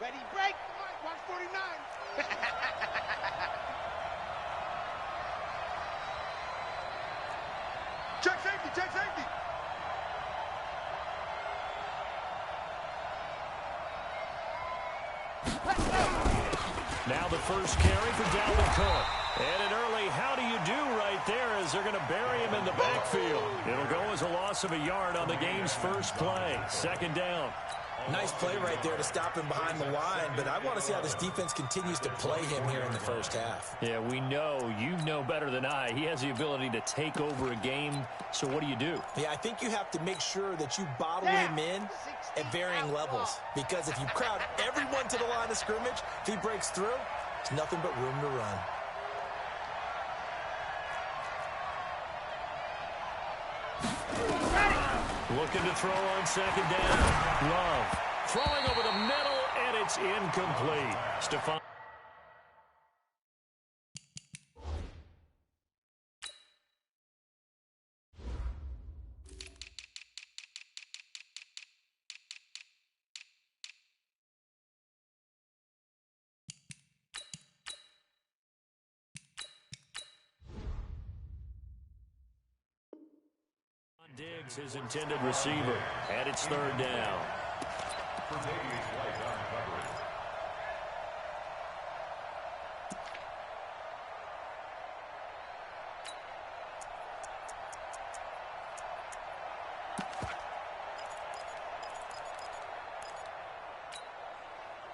Ready, break. Watch 49. Check safety, check safety. Now the first carry for Dalvin Cook. And an early how do you do right there as they're going to bury him in the backfield. It'll go as a loss of a yard on the game's first play. Second down. Nice play right there to stop him behind the line, but I want to see how this defense continues to play him here in the first half. Yeah, we know. You know better than I. He has the ability to take over a game, so what do you do? Yeah, I think you have to make sure that you bottle him in at varying levels, because if you crowd everyone to the line of scrimmage, if he breaks through, there's nothing but room to run. Looking to throw on second down. Love throwing over the middle, and it's incomplete. Stephon. Diggs, his intended receiver, and it's third down.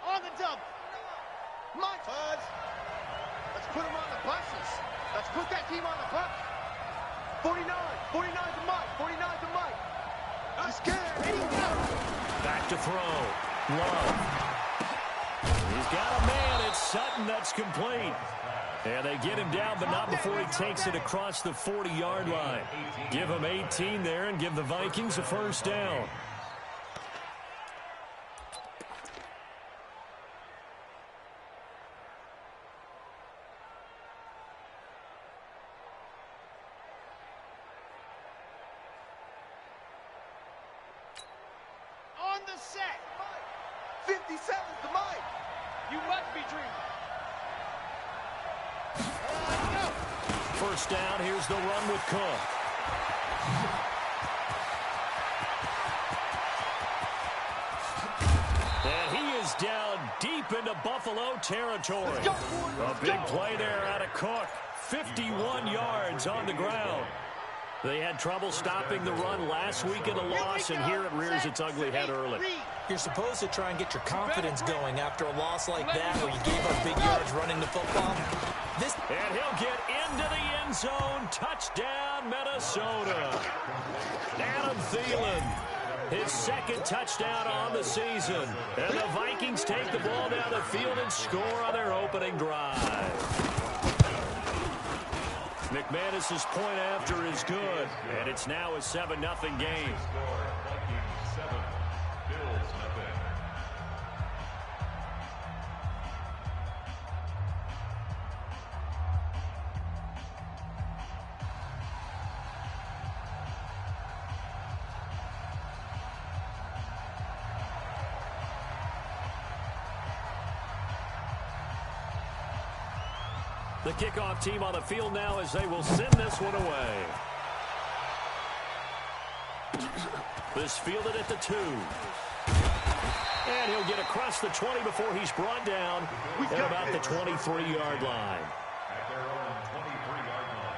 On the double. My Buzz. Let's put him on the buses. Let's put that team on the bus. 49 to Mike. 49 to Mike. I'm scared. Here he goes. Back to throw. Love. He's got a man. It's Sutton. That's complete. And they get him down, but not before he takes it across the 40-yard line. Give him 18 there and give the Vikings a first down. On the set. 57 to Mike. You must be dreaming. First down, here's the run with Cook. And he is down deep into Buffalo territory. A big play there out of Cook. 51 yards on the ground. They had trouble stopping the run last week in a loss, and here it rears its ugly head early. You're supposed to try and get your confidence going after a loss like that where you gave up big yards running the football. And he'll get into the end zone. Touchdown, Minnesota. Adam Thielen, his second touchdown on the season. And the Vikings take the ball down the field and score on their opening drive. McManus's point after is good, and it's now a 7-0 game. The kickoff team on the field now as they will send this one away. This fielded at the 2. And he'll get across the 20 before he's brought down at about the 23-yard line. At their own 23-yard line.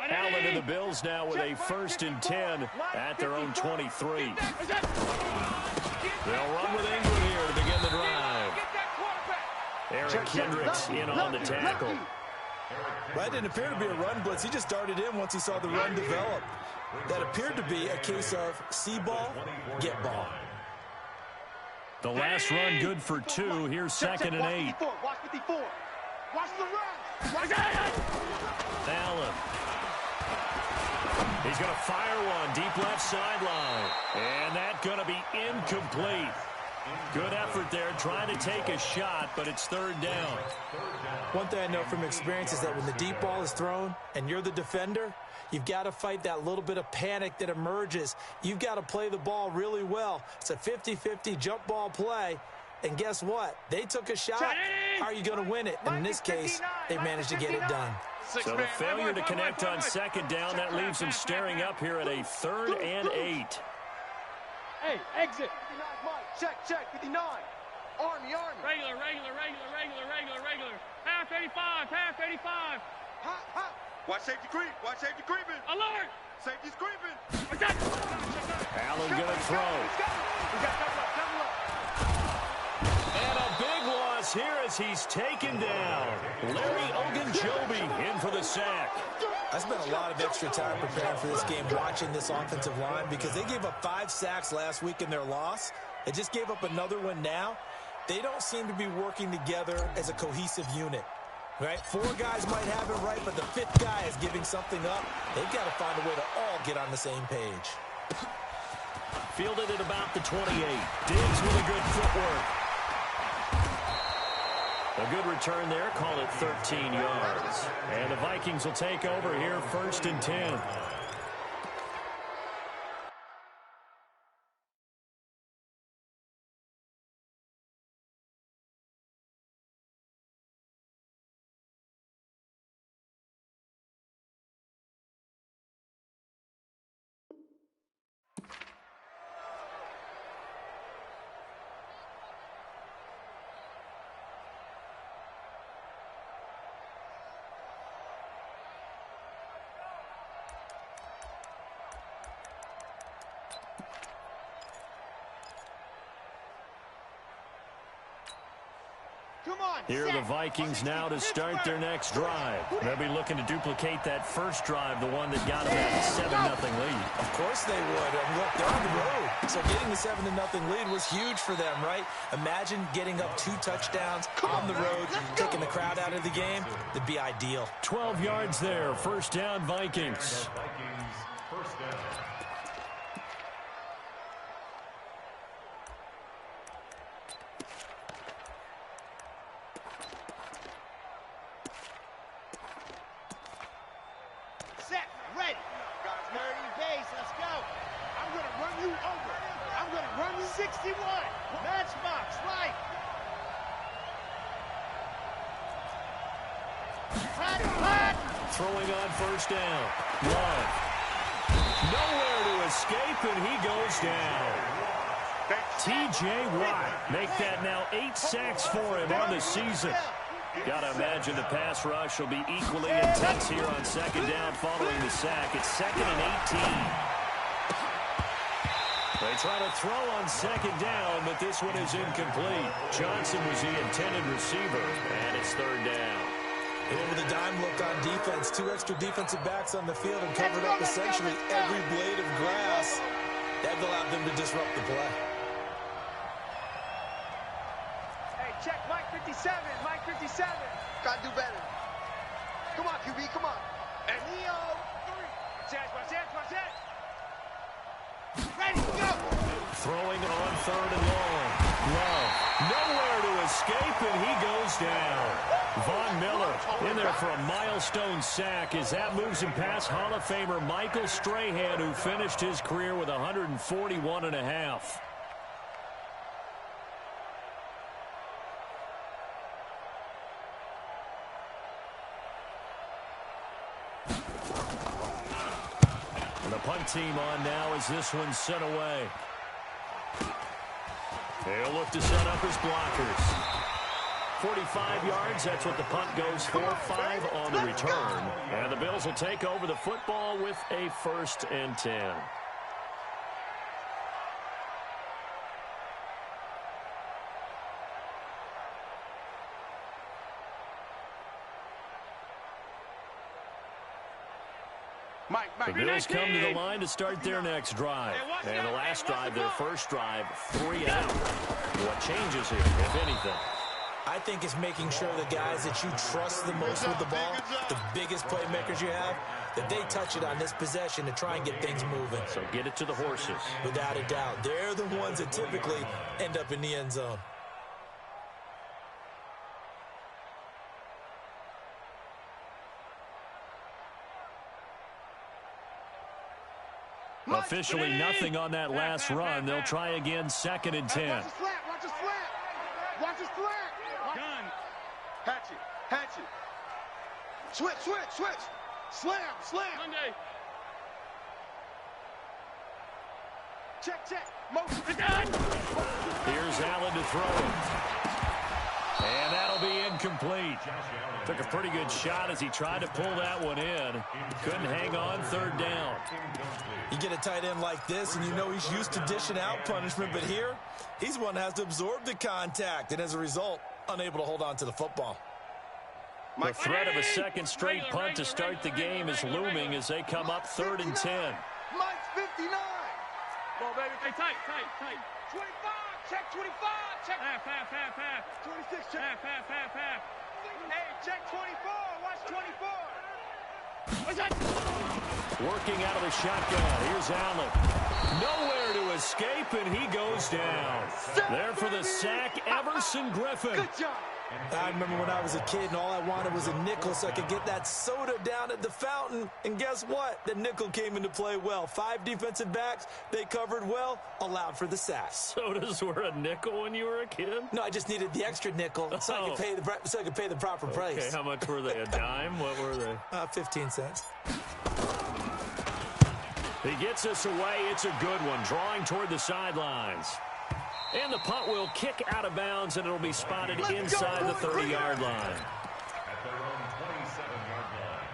Allen and the Bills now with a 1st and 10 at their own 23. They'll run with Ingram here to begin the drive. Eric Kendricks in on the tackle. That didn't appear to be a run blitz. He just darted in once he saw the run develop. That appeared to be a case of see ball, get ball. The last run good for 2. Here's 2nd and 8. Watch 54. Watch the run. Allen. He's going to fire one deep left sideline. And that's going to be incomplete. Good effort there trying to take a shot, but it's third down. One thing I know from experience is that when the deep ball is thrown and you're the defender, you've got to fight that little bit of panic that emerges. You've got to play the ball really well. It's a 50-50 jump ball play. And guess what? They took a shot. How are you going to win it? And in this case, they managed to get it done. So the failure to connect on second down, that leaves them staring up here at a 3rd and 8. Hey, exit. 59, check, 59. Army. Regular. Half 85. Watch safety creeping. Alert! Safety's creeping. Allen going to throw. And a big loss here as he's taken down. Larry Ogunjobi in for the sack. I spent a lot of extra time preparing for this game watching this offensive line because they gave up 5 sacks last week in their loss. They just gave up another one now. They don't seem to be working together as a cohesive unit, right? 4 guys might have it right, but the 5th guy is giving something up. They've got to find a way to all get on the same page. Fielded at about the 28. Diggs with a good footwork. A good return there. Call it 13 yards. And the Vikings will take over here 1st and 10. Here are the Vikings now to start their next drive. They'll be looking to duplicate that first drive, the one that got them that 7-0 lead. Of course they would. And look, they're on the road. So getting the 7-0 lead was huge for them, right? Imagine getting up 2 touchdowns on the road, taking the crowd out of the game. That'd be ideal. 12 yards there. First down, Vikings. First down. Throwing on first down. Love. Nowhere to escape, and he goes down. T.J. Watt make that now 8 sacks for him on the season. Got to imagine the pass rush will be equally intense here on second down following the sack. It's 2nd and 18. They try to throw on second down, but this one is incomplete. Johnson was the intended receiver, and it's 3rd down. With a dime look on defense, 2 extra defensive backs on the field and covered up essentially every blade of grass. That allowed them to disrupt the play. Hey, check, Mike 57. Gotta do better. Come on, QB, come on. And Leo, 3. Watch it. Ready, go. Throwing on 3rd and long. Love. Nowhere to escape, and he goes down. Von Miller in there for a milestone sack as that moves him past Hall of Famer Michael Strahan, who finished his career with 141.5. And the punt team on now as this one's sent away. They'll look to set up his blockers. 45 yards, that's what the punt goes for. 5 on the return. And the Bills will take over the football with a 1st and 10. The Bills come to the line to start their next drive. And the last drive, their first drive, 3 out. What changes here, if anything? I think it's making sure the guys that you trust the most with the ball, the biggest playmakers you have, that they touch it on this possession to try and get things moving. So get it to the horses. Without a doubt. They're the ones that typically end up in the end zone. Officially nothing on that last run. They'll try again, 2nd and 10. Watch the slant. Watch the slant. Watch the slant. Gun. Hatch it. Hatch it. Switch. Slam. Monday. Check. Motion. Here's Allen to throw it. And that'll be incomplete. Took a pretty good shot as he tried to pull that one in. Couldn't hang on, 3rd down. You get a tight end like this, and you know he's used to dishing out punishment, but here, he's one that has to absorb the contact, and as a result, unable to hold on to the football. The threat of a second straight punt to start the game is looming as they come up 3rd and 10. Mike's 59. Ball, baby. Hey, tight. 25. Check 25. Check. Half. 26. Check. Half. Hey, check 24. Watch 24. What's that? Working out of the shotgun. Here's Allen. Nowhere to escape, and he goes down. There for the sack, Everson Griffin. Good job. I remember when I was a kid and all I wanted was a nickel so I could get that soda down at the fountain. And guess what? The nickel came into play well. 5 defensive backs, they covered well, allowed for the sack. Sodas were a nickel when you were a kid? No, I just needed the extra nickel so I could pay the proper price. Okay, how much were they? A dime? What were they? 15 cents. He gets us away. It's a good one. Drawing toward the sidelines. And the punt will kick out of bounds, and it'll be spotted inside the 30-yard line. At their own 27-yard line.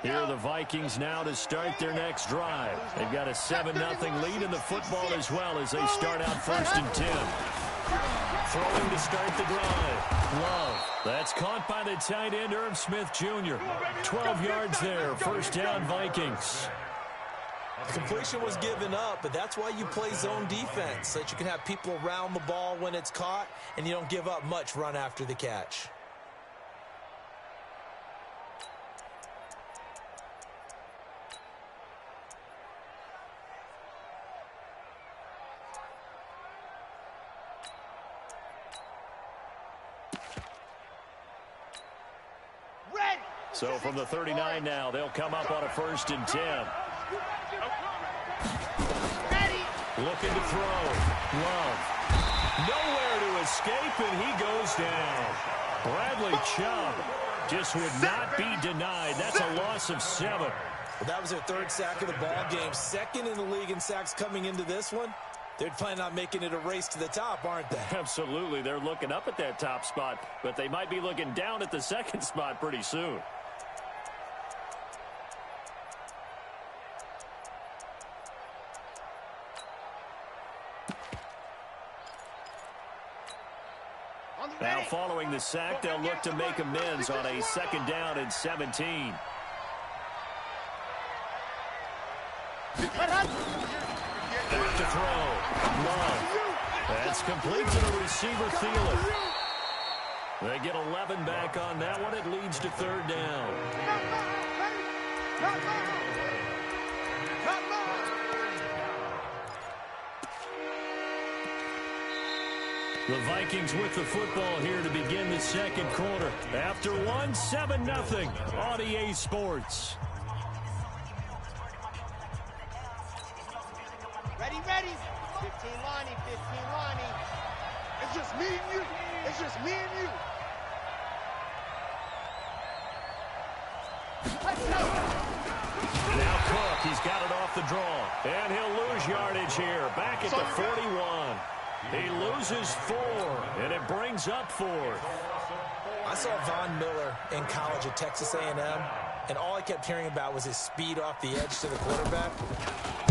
Here are the Vikings now to start their next drive. They've got a 7-0 lead in the football as well as they start out 1st and 10. Throwing to start the drive. Love. That's caught by the tight end, Irv Smith Jr. 12 yards there. 1st down, Vikings. The completion was given up, but that's why you play zone defense, so that you can have people around the ball when it's caught, and you don't give up much run after the catch. So from the 39 now, they'll come up on a 1st and 10. Looking to throw. Love. Nowhere to escape, and he goes down. Bradley Chubb just would not be denied. That's a loss of 7. Well, that was their 3rd sack of the ball game. 2nd in the league in sacks coming into this one. They're planning on making it a race to the top, aren't they? Absolutely. They're looking up at that top spot, but they might be looking down at the 2nd spot pretty soon. Now following the sack, they'll look to make amends on a 2nd down and 17. Back to throw. Love. That's complete to the receiver, Thielen. They get 11 back on that one. It leads to 3rd down. The Vikings with the football here to begin the 2nd quarter. After one, 7-0 on EA Sports. Ready. 15 Lonnie. It's just me and you. Now Cook, he's got it off the draw. And he'll lose yardage here. Back at the 41. He loses 4, and it brings up 4th. I saw Von Miller in college at Texas A&M, and all I kept hearing about was his speed off the edge to the quarterback.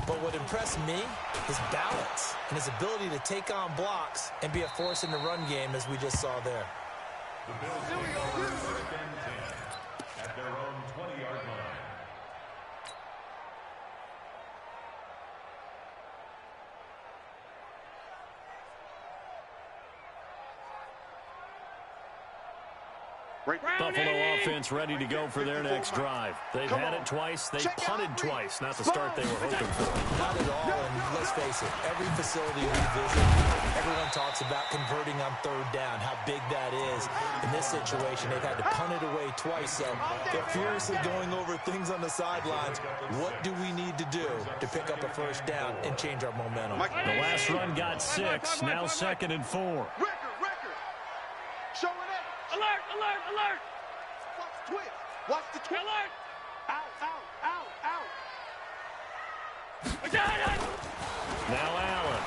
But what impressed me, his balance and his ability to take on blocks and be a force in the run game, as we just saw there. The Bills take over 3rd and 10 at their own 20-yard line. Buffalo offense ready to go for their next drive. They've had it twice. They've punted twice. Not the start they were hoping for. Not at all, and let's face it, every facility we visit, everyone talks about converting on 3rd down, how big that is. In this situation, they've had to punt it away twice, so they're furiously going over things on the sidelines. What do we need to do to pick up a 1st down and change our momentum? The last run got 6, now 2nd and 4. Record. Showing it. Alert, alert, alert. Watch the twist. Watch the twist. Alert. Out. I got it. Now Allen.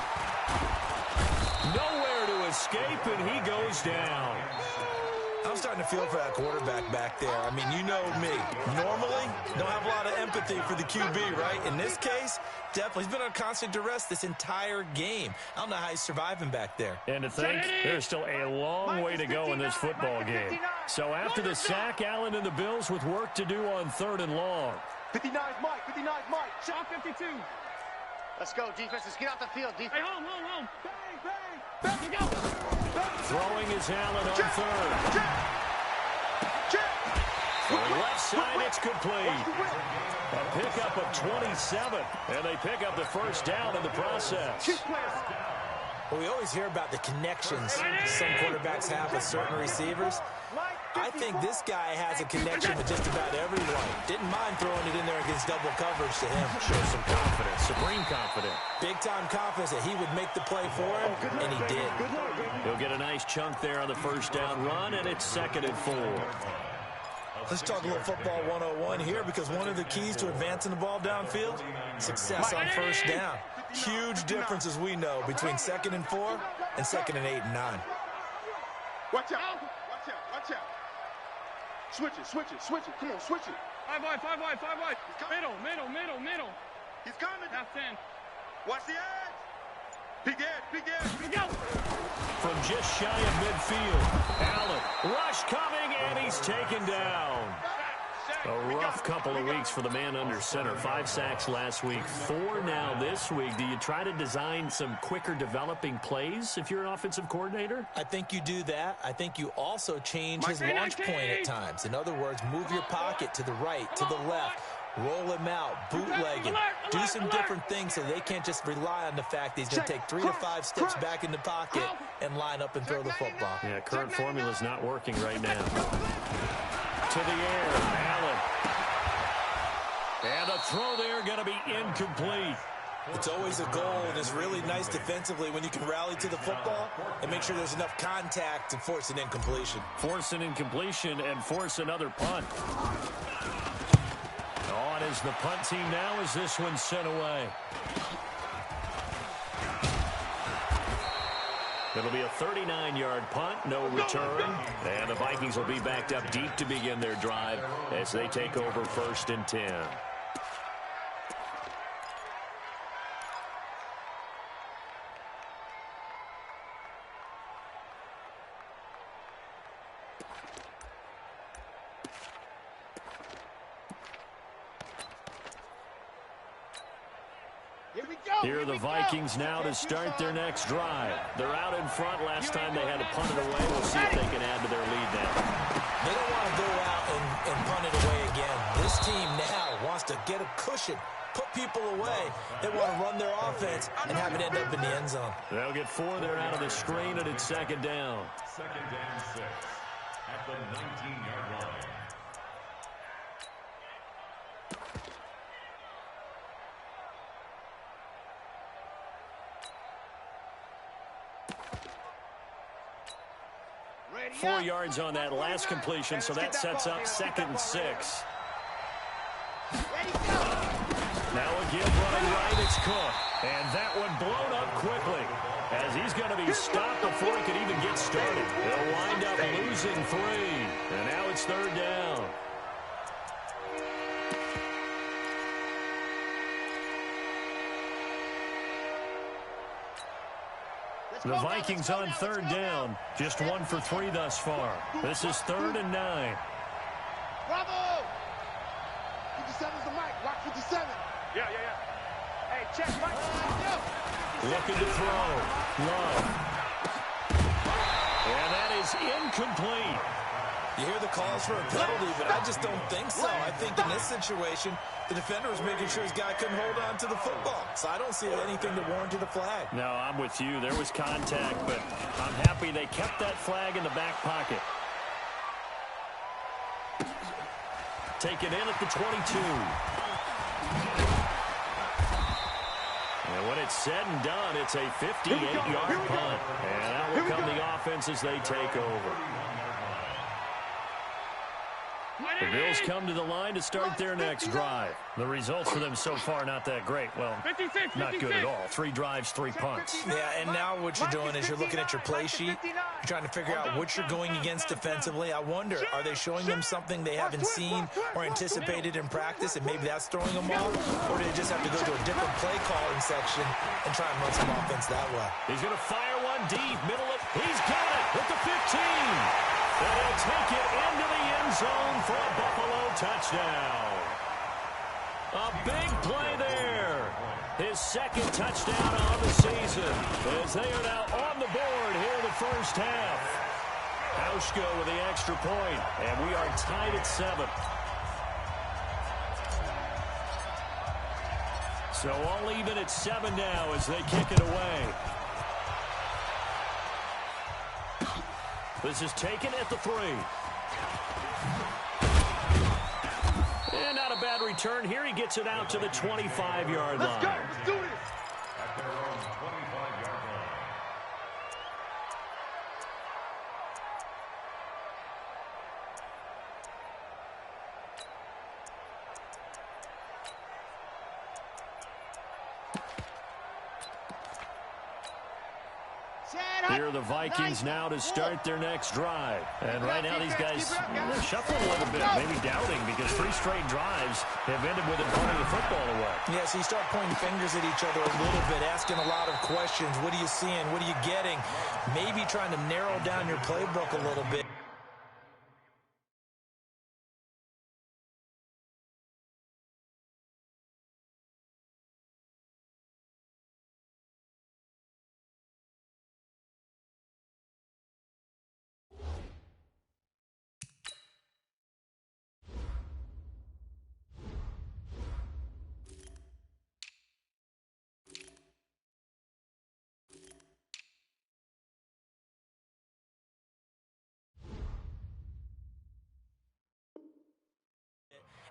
Nowhere to escape, and he goes down. I'm starting to feel for that quarterback back there. I mean, you know me. Normally, don't have a lot of empathy for the QB, right? In this case, definitely. He's been under constant duress this entire game. I don't know how he's surviving back there. And to think, there's still a long way to go in this football game. So after the sack, Allen and the Bills with work to do on 3rd and long. 59's Mike. Shot 52. Let's go, defense. Let's get out the field, defense. Hey, home. Bang. Let's go. Throwing is Allen on 3rd. For left side, it's complete. A pickup of 27, and they pick up the 1st down in the process. Well, we always hear about the connections some quarterbacks have with certain receivers. I think this guy has a connection with just about everyone. Didn't mind throwing it in there against double coverage to him. Shows some confidence, supreme confidence. Big-time confidence that he would make the play for him, and he did. He'll get a nice chunk there on the 1st down run, and it's 2nd and 4. Let's talk a little football 101 here, because one of the keys to advancing the ball downfield, success on 1st down. Huge difference, as we know, between 2nd and 4 and 2nd and 8 and 9. Watch out. Switch it. Come on, switch it. 5 wide. Middle. He's coming. Half 10. Watch the edge. Big edge. Let's go. From just shy of midfield, Allen, rush coming, and he's taken down. A rough couple of weeks for the man under center. 5 sacks last week, 4 now this week. Do you try to design some quicker developing plays if you're an offensive coordinator? I think you do that. I think you also change his launch point at times. In other words, move your pocket to the right, to the left. Roll him out, bootleg him, do some different things so they can't just rely on the fact that he's going to take 3 to 5 steps back in the pocket and line up and throw the football. Yeah, current formula's not working right now. To the air, Allen. And a throw there going to be incomplete. It's always a goal, and it's really nice defensively when you can rally to the football and make sure there's enough contact to force an incompletion. Force an incompletion and force another punt. On is the punt team now as this one's sent away. It'll be a 39-yard punt, no return. And the Vikings will be backed up deep to begin their drive as they take over 1st and 10. Here are the Vikings now to start their next drive. They're out in front. Last time they had to punt it away. We'll see if they can add to their lead now. They don't want to go out and punt it away again. This team now wants to get a cushion, put people away. They want to run their offense and have it end up in the end zone. They'll get 4 there out of the screen, and it's 2nd down. 2nd and 6 at the 19-yard line. Ready 4 yards on that last completion, so that sets up 2nd and 6. Now again running right, it's Cook. And that one blown up quickly as he's going to be stopped before he could even get started. They'll wind up losing 3. And now it's 3rd down. The Vikings on third down. Just 1 for 3 thus far. This is 3rd and 9. Bravo! 57's the mic. Rock 57. Yeah. Hey, check, Mike. Looking to throw. Love. And that is incomplete. You hear the calls for a penalty, but I just don't think so. I think in this situation, the defender was making sure his guy couldn't hold on to the football. So I don't see anything that warranted a flag. No, I'm with you. There was contact, but I'm happy they kept that flag in the back pocket. Taken in at the 22. And when it's said and done, it's a 58-yard punt. And that will come the offense as they take over. The Bills come to the line to start their next drive. The results for them so far not that great. Well, 56, not good at all. 3 drives, 3 punts. Yeah, and now what you're doing is you're looking at your play sheet. You're trying to figure out what you're going against defensively. I wonder, are they showing them something they haven't seen or anticipated in practice, and maybe that's throwing them off? Or do they just have to go to a different play calling section and try and run some offense that way? He's going to fire one deep, middle of. He's got it at the 15. And he'll take it into the end zone for a Buffalo touchdown. A big play there. His 2nd touchdown on the season as they are now on the board here in the first half. Hauschka with the extra point, and we are tied at 7. So all even at 7 now as they kick it away. This is taken at the 3. And not a bad return here. He gets it out to the 25-yard line. Let's go. Let's do this. At their own 25-yard line. Here are the Vikings now to start their next drive. And right now these guys, they're shuffling a little bit, maybe doubting, because 3 straight drives have ended with them punting the football away. Yeah, so you start pointing fingers at each other a little bit, asking a lot of questions. What are you seeing? What are you getting? Maybe trying to narrow down your playbook a little bit.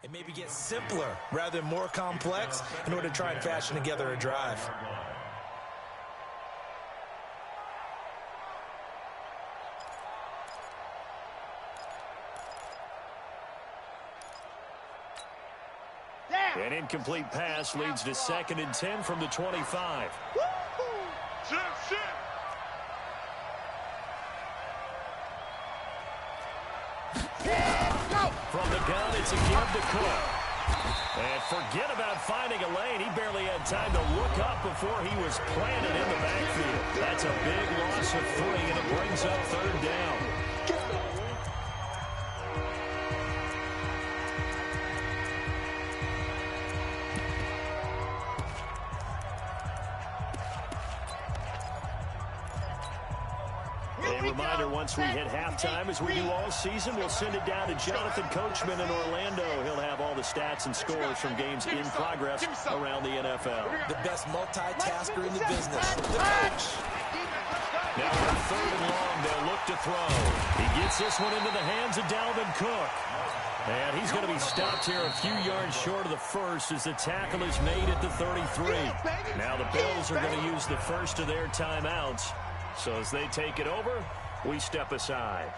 And maybe get simpler rather than more complex in order to try and fashion together a drive. An incomplete pass leads to 2nd and 10 from the 25. From the gun, it's a give to Cook. And forget about finding a lane. He barely had time to look up before he was planted in the backfield. That's a big loss of 3, and it brings up 3rd down. Reminder, once we hit halftime, as we do all season, we'll send it down to Jonathan Coachman in Orlando. He'll have all the stats and scores from games in progress around the NFL. The best multitasker in the business, the coach. Now on 3rd and long, they'll look to throw. He gets this one into the hands of Dalvin Cook. And he's going to be stopped here a few yards short of the first as the tackle is made at the 33. Now the Bills are going to use the first of their timeouts. So as they take it over, we step aside.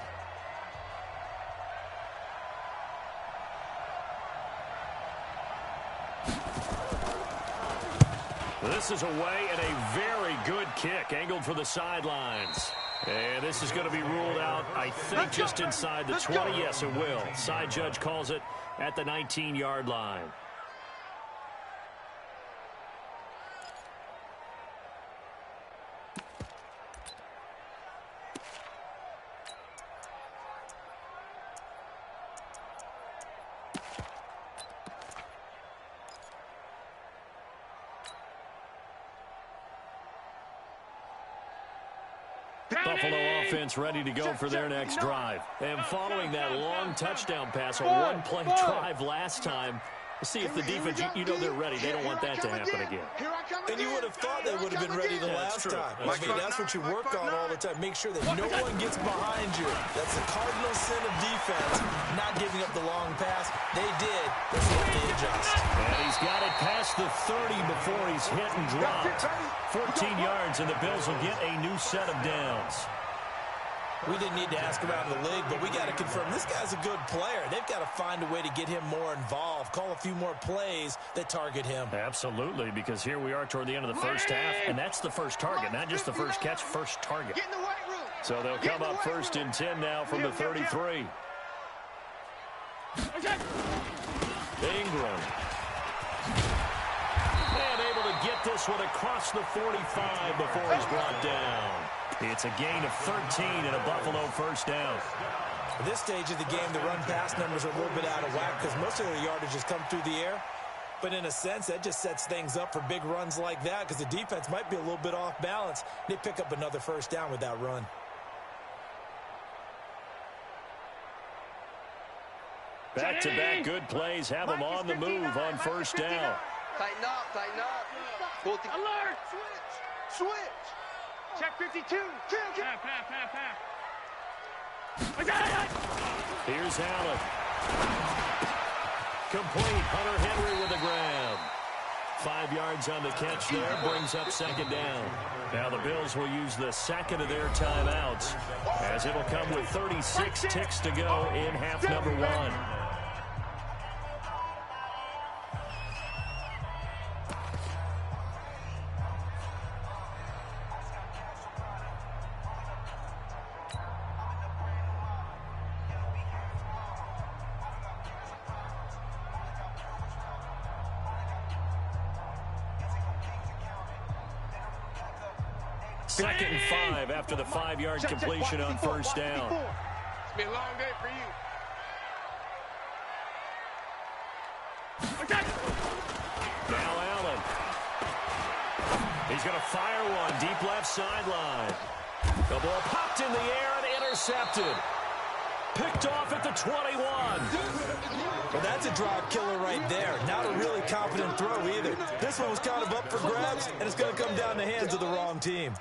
This is away and a very good kick angled for the sidelines. And this is going to be ruled out, I think, just inside the 20. Yes, it will. Side judge calls it at the 19-yard line. Buffalo offense ready to go for their next drive. And following that long touchdown pass, a one-play drive last time, we'll see if the defense, you know they're ready. They don't want that to happen again. And you would have thought they would have been ready the last time. I mean, that's what you work on all the time. Make sure that no one gets behind you. That's the cardinal sin of defense, not giving up the long pass. They did. Let's see if they adjust. And he's got it past the 30 before he's hit and dropped. 14 yards, and the Bills will get a new set of downs. We didn't need to ask around the league, but we got to confirm this guy's a good player. They've got to find a way to get him more involved, call a few more plays that target him. Absolutely, because here we are toward the end of the first half, and that's the first target, not just the first catch, first target. So they'll come up 1st and 10 now from the 33. Ingram. And able to get this one across the 45 before he's brought down. It's a gain of 13 and a Buffalo first down. At this stage of the game, the run-pass numbers are a little bit out of whack because most of their yardage has come through the air. But in a sense, that just sets things up for big runs like that because the defense might be a little bit off balance. They pick up another first down with that run. Back-to-back good plays have them on the move on first down. Tighten up, tighten up. Alert! Switch. Check 52. Pass. Here's Allen. Complete. Hunter Henry with a grab. 5 yards on the catch there. Brings up 2nd down. Now the Bills will use the second of their timeouts as it'll come with 36 ticks to go in half number 1. Second and 5 after the 5-yard completion on first down. It's been a long day for you. Now Allen. He's going to fire one deep left sideline. The ball popped in the air and intercepted. Picked off at the 21. Well, that's a drive killer right there. Not a really confident throw either. This one was kind of up for grabs, and it's going to come down the hands of the wrong team.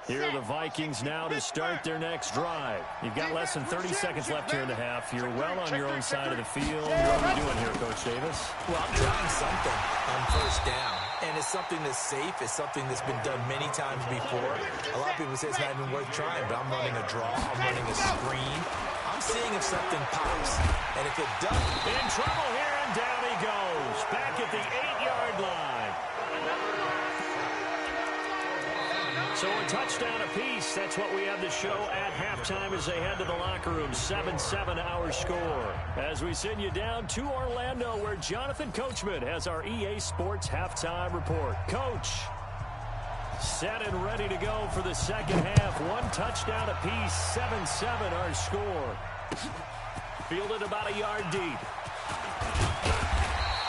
Here are the Vikings now to start their next drive. You've got less than 30 seconds left here in the half. You're well on your own side of the field. What are you doing here, Coach Davis? Well, I'm trying something on first down. And it's something that's safe. It's something that's been done many times before. A lot of people say it's not even worth trying, but I'm running a draw. I'm running a screen. I'm seeing if something pops. And if it doesn't... In trouble here, and down he goes. Back at the 8-yard line. So a touchdown apiece. That's what we have to show at halftime as they head to the locker room. 7-7 our score. As we send you down to Orlando, where Jonathan Coachman has our EA Sports halftime report. Coach, set and ready to go for the second half. 1 touchdown apiece. 7-7 our score. Fielded about a yard deep.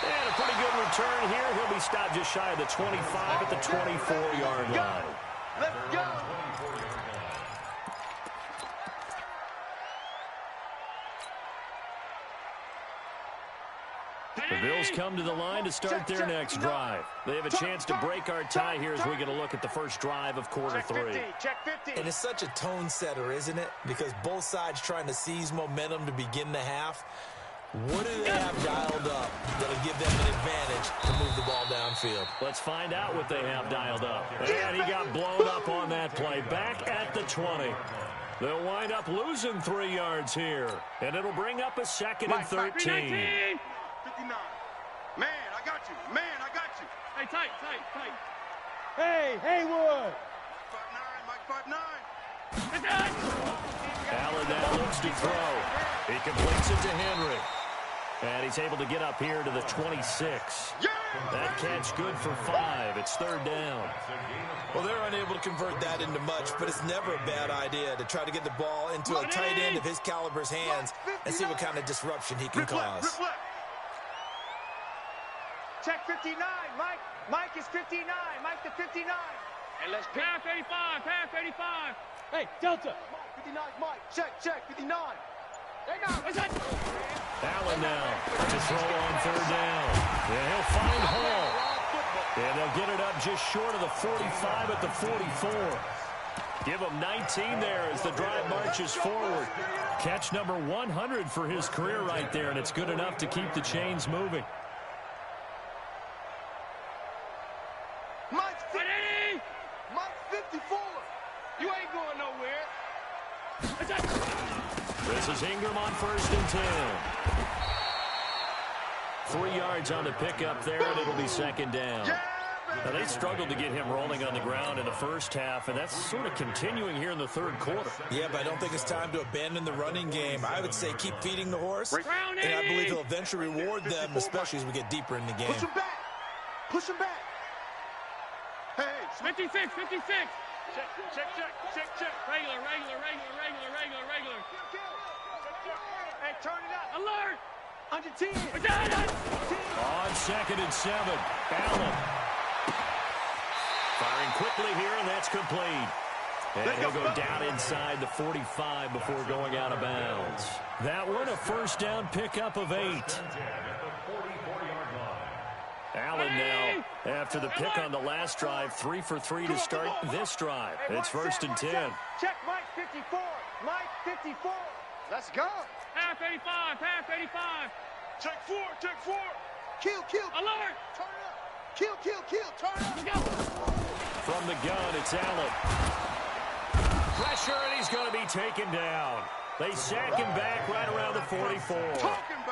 And a pretty good return here. He'll be stopped just shy of the 25 at the 24-yard line. Let's go. The Bills come to the line to start their next drive. They have a chance to break our tie here as we get a look at the first drive of quarter 3. Check 50. And it's such a tone setter, isn't it? Because both sides trying to seize momentum to begin the half. What do they have dialed up that'll give them an advantage to move the ball downfield? Let's find out what they have dialed up. And he got blown up on that play. Back at the 20. They'll wind up losing 3 yards here. And it'll bring up a 2nd and 13. 59. Man, I got you. Man, I got you. Hey, tight. Hey, Haywood. 5'9", Mike 5'9". Allen now looks to throw. He completes it to Henry. And he's able to get up here to the 26. That catch good for 5. It's 3rd down. Well, they're unable to convert that into much, but it's never a bad idea to try to get the ball into a tight end of his caliber's hands and see what kind of disruption he can cause. Check 59. Mike is 59. Mike to 59. And let's pick. Half 85. Half 85. Hey, Delta. Mike, 59, Mike. Check, 59. Hey, now. Allen now to throw on third down. And he'll find Hall. And they'll get it up just short of the 45 at the 44. Give him 19 there as the drive marches forward. Catch number 100 for his career right there, and it's good enough to keep the chains moving. Mike's 54. You ain't going nowhere. This is Ingram on 1st and 10. 3 yards on the pickup there, and it'll be 2nd down. Now, they struggled to get him rolling on the ground in the first half, and that's sort of continuing here in the 3rd quarter. Yeah, but I don't think it's time to abandon the running game. I would say keep feeding the horse, and I believe he'll eventually reward them, especially as we get deeper in the game. Push him back. Push him back. Hey, 56. Check. Regular. Hey, turn it up. Alert. under 10. On 2nd and 7, Allen. Firing quickly here, and that's complete. And he'll go down inside the 45 before going out of bounds. That one, a 1st down pickup of 8. Allen now, after the pick on the last drive, 3 for 3 to start this drive. It's 1st and 10. Check Mike 54. Mike 54. Let's go. Half 85. Check 4. Kill. Alert. Turn it up. Kill. Turn it up. From the gun, it's Allen. Pressure, and he's going to be taken down. They sack him back right around the 44.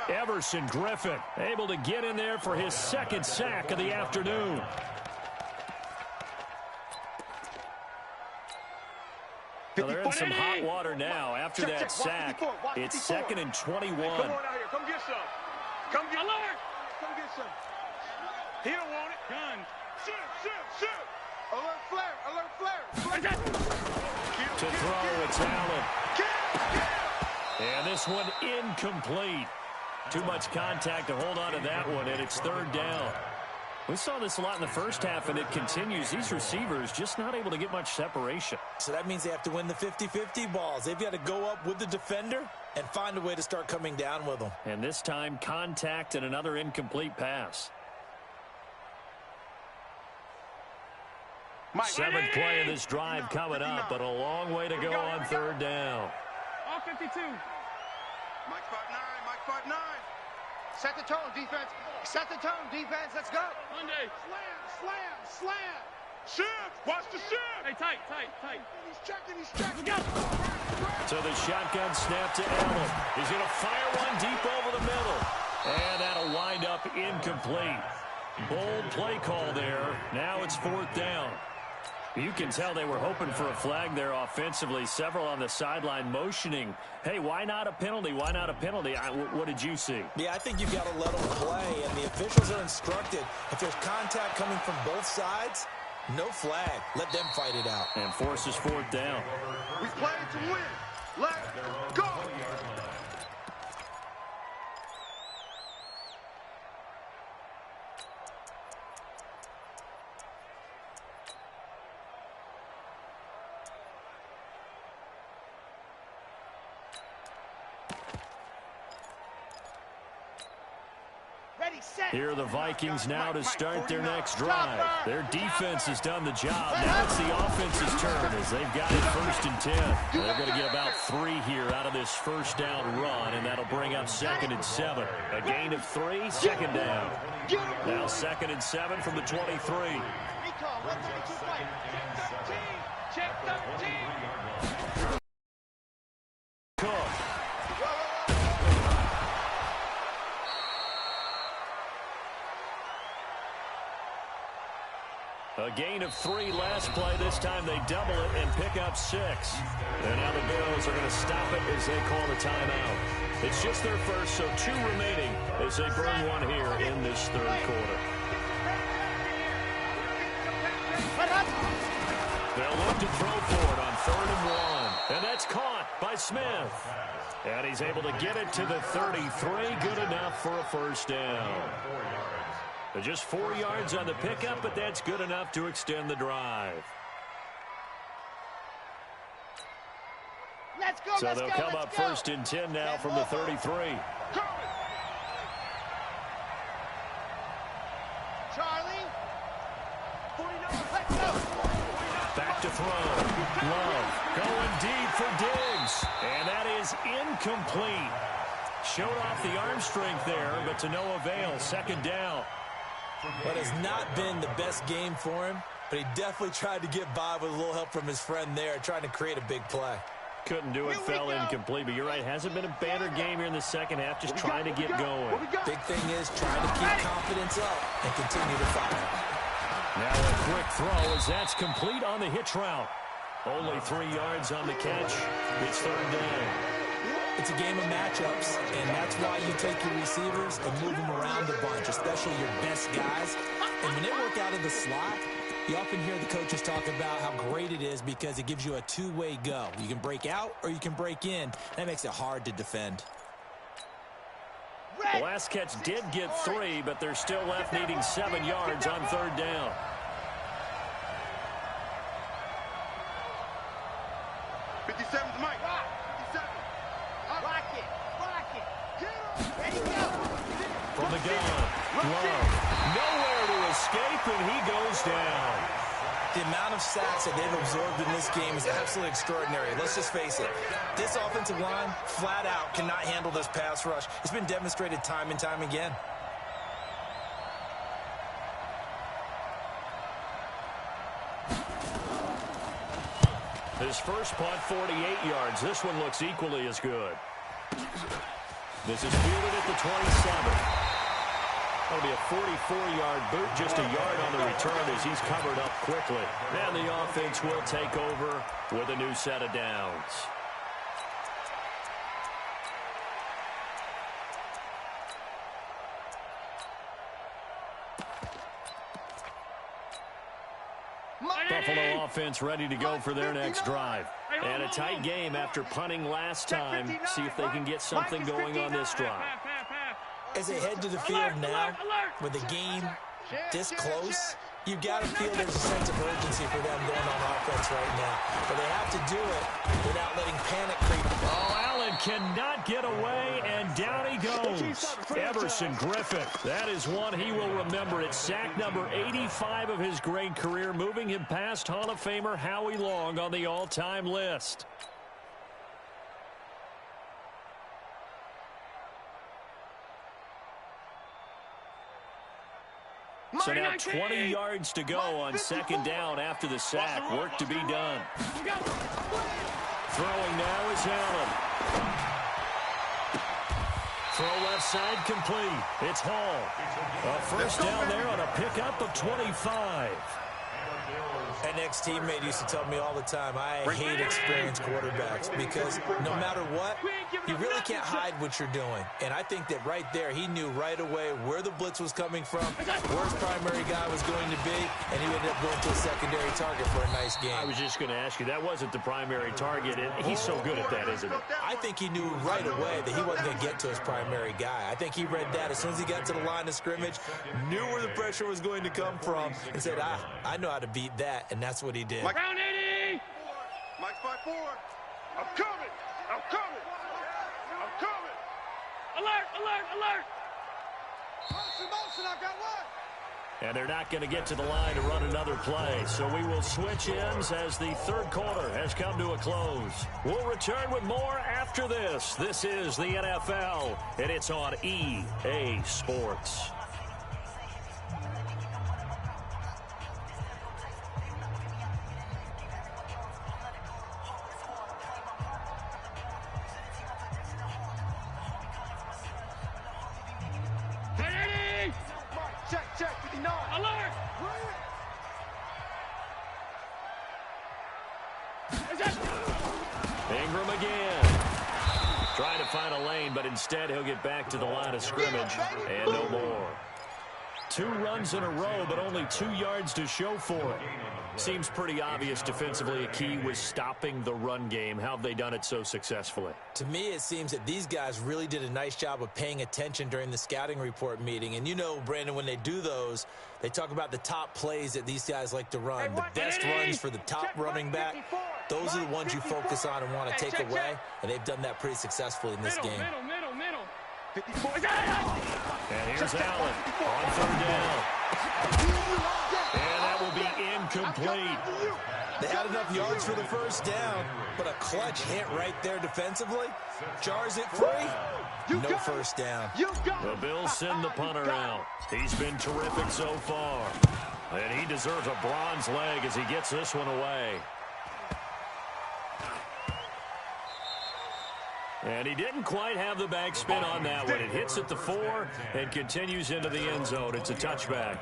Everson Griffin able to get in there for his 2nd sack of the afternoon. Well, they're in some hot water now after that sack. It's 2nd and 21. Come on out here. Come get some. Come get alert. Come get some. He don't want it. Gun. Shoot. Alert flare. To throw, it's Allen. And this one incomplete. Too much contact to hold on to that one, and it's 3rd down. We saw this a lot in the first half, and it continues. These receivers just not able to get much separation. So that means they have to win the 50-50 balls. They've got to go up with the defender and find a way to start coming down with them. And this time, contact and another incomplete pass. 7th play of this drive coming up, but a long way to go on 3rd down. All 52. Mike 5'9". Set the tone, defense. Let's go. Monday. Slam. Shift. Watch the shift. Hey, tight. He's checking. Let's go. So the shotgun snap to Allen. He's going to fire one deep over the middle. And that'll wind up incomplete. Bold play call there. Now it's 4th down. You can tell they were hoping for a flag there offensively. Several on the sideline motioning. Hey, why not a penalty? What did you see? Yeah, I think you've got to let them play, and the officials are instructed if there's contact coming from both sides, no flag. Let them fight it out. And forces 4th down. We playing to win. Let's go. Here are the Vikings now to start their next drive. Their defense has done the job. Now it's the offense's turn as they've got it 1st and 10. They're going to get about 3 here out of this 1st down run, and that'll bring up 2nd and 7. A gain of 3, 2nd down. Now 2nd and 7 from the 23. Check 13. Cook. A gain of 3 last play. This time they double it and pick up 6. And now the Bills are going to stop it as they call the timeout. It's just their first, so 2 remaining as they burn one here in this 3rd quarter. They'll look to throw for it on 3rd and 1. And that's caught by Smith. And he's able to get it to the 33. Good enough for a 1st down. Just 4 yards on the pickup, but that's good enough to extend the drive. Let's go, so they'll come up 1st and 10 now from the 33. Charlie. 49. Let's go. Back to throw. Love going deep for Diggs. And that is incomplete. Showed off the arm strength there, but to no avail. 2nd down. But it's not been the best game for him, but he definitely tried to get by with a little help from his friend there, trying to create a big play. Couldn't do it, fell incomplete, but you're right. Hasn't been a banner game here in the second half, just trying to get going. Big thing is trying to keep confidence up and continue to fire. Now a quick throw as that's complete on the hitch route. Only 3 yards on the catch. It's 3rd down. It's a game of matchups, and that's why you take your receivers and move them around a bunch, especially your best guys. And when they work out of the slot, you often hear the coaches talk about how great it is because it gives you a two-way go. You can break out or you can break in. That makes it hard to defend. The last catch did get 3, but they're still left needing 7 yards on 3rd down. From the gun, Love, nowhere to escape, and he goes down. The amount of sacks that they've absorbed in this game is absolutely extraordinary. Let's just face it. This offensive line, flat out, cannot handle this pass rush. It's been demonstrated time and time again. His first punt, 48 yards. This one looks equally as good. This is fielded at the 27. That'll be a 44-yard boot, just a yard on the return as he's covered up quickly. And the offense will take over with a new set of downs. Buffalo offense ready to go for their next drive. And a tight game after punting last time. See if they can get something going on this drive. As they head to the field now, with the game this close, you've got to feel there's a sense of urgency for them going on offense right now. But they have to do it without letting panic creep. Oh, Allen cannot get away, and down he goes. Everson Griffith. That is one he will remember. It's sack number 85 of his great career, moving him past Hall of Famer Howie Long on the all-time list. So now 20 yards to go on 2nd down after the sack. Work to be done. Throwing now is Allen. Throw left side complete. It's Hall. A first down there on a pickup of 25. An ex-teammate used to tell me all the time, I hate experienced quarterbacks because no matter what, you really can't hide what you're doing. And I think that right there, he knew right away where the blitz was coming from, where his primary guy was going to be, and he ended up going to a secondary target for a nice game. I was just going to ask you, that wasn't the primary target. He's so good at that, isn't he? I think he knew right away that he wasn't going to get to his primary guy. I think he read that as soon as he got to the line of scrimmage, knew where the pressure was going to come from, and said, I know how to beat that. And that's what he did. Round 80! Mike's 5-4. I'm coming! I'm coming! I'm coming! Alert! Alert! Alert! Motion, I got one! And they're not going to get to the line to run another play. So we will switch ends as the 3rd quarter has come to a close. We'll return with more after this. This is the NFL, and it's on EA Sports. Check, 59. Alert! Ingram again. Trying to find a lane, but instead he'll get back to the line of scrimmage and no more. 2 runs in a row, but only 2 yards to show for it. Seems pretty obvious defensively a key was stopping the run game. How have they done it so successfully? To me, it seems that these guys really did a nice job of paying attention during the scouting report meeting. And you know, Brandon, when they do those, they talk about the top plays that these guys like to run. The best runs for the top running back, those are the ones you focus on and want to take away. And they've done that pretty successfully in this game. Middle. 54. And here's Allen on 3rd down. And that will be incomplete. They had enough yards for the 1st down, but a clutch hit right there defensively. Jars it free. No 1st down. The Bills send the punter out. He's been terrific so far. And he deserves a bronze leg as he gets this one away. And he didn't quite have the backspin on that one. It hits at the 4 and continues into the end zone. It's a touchback.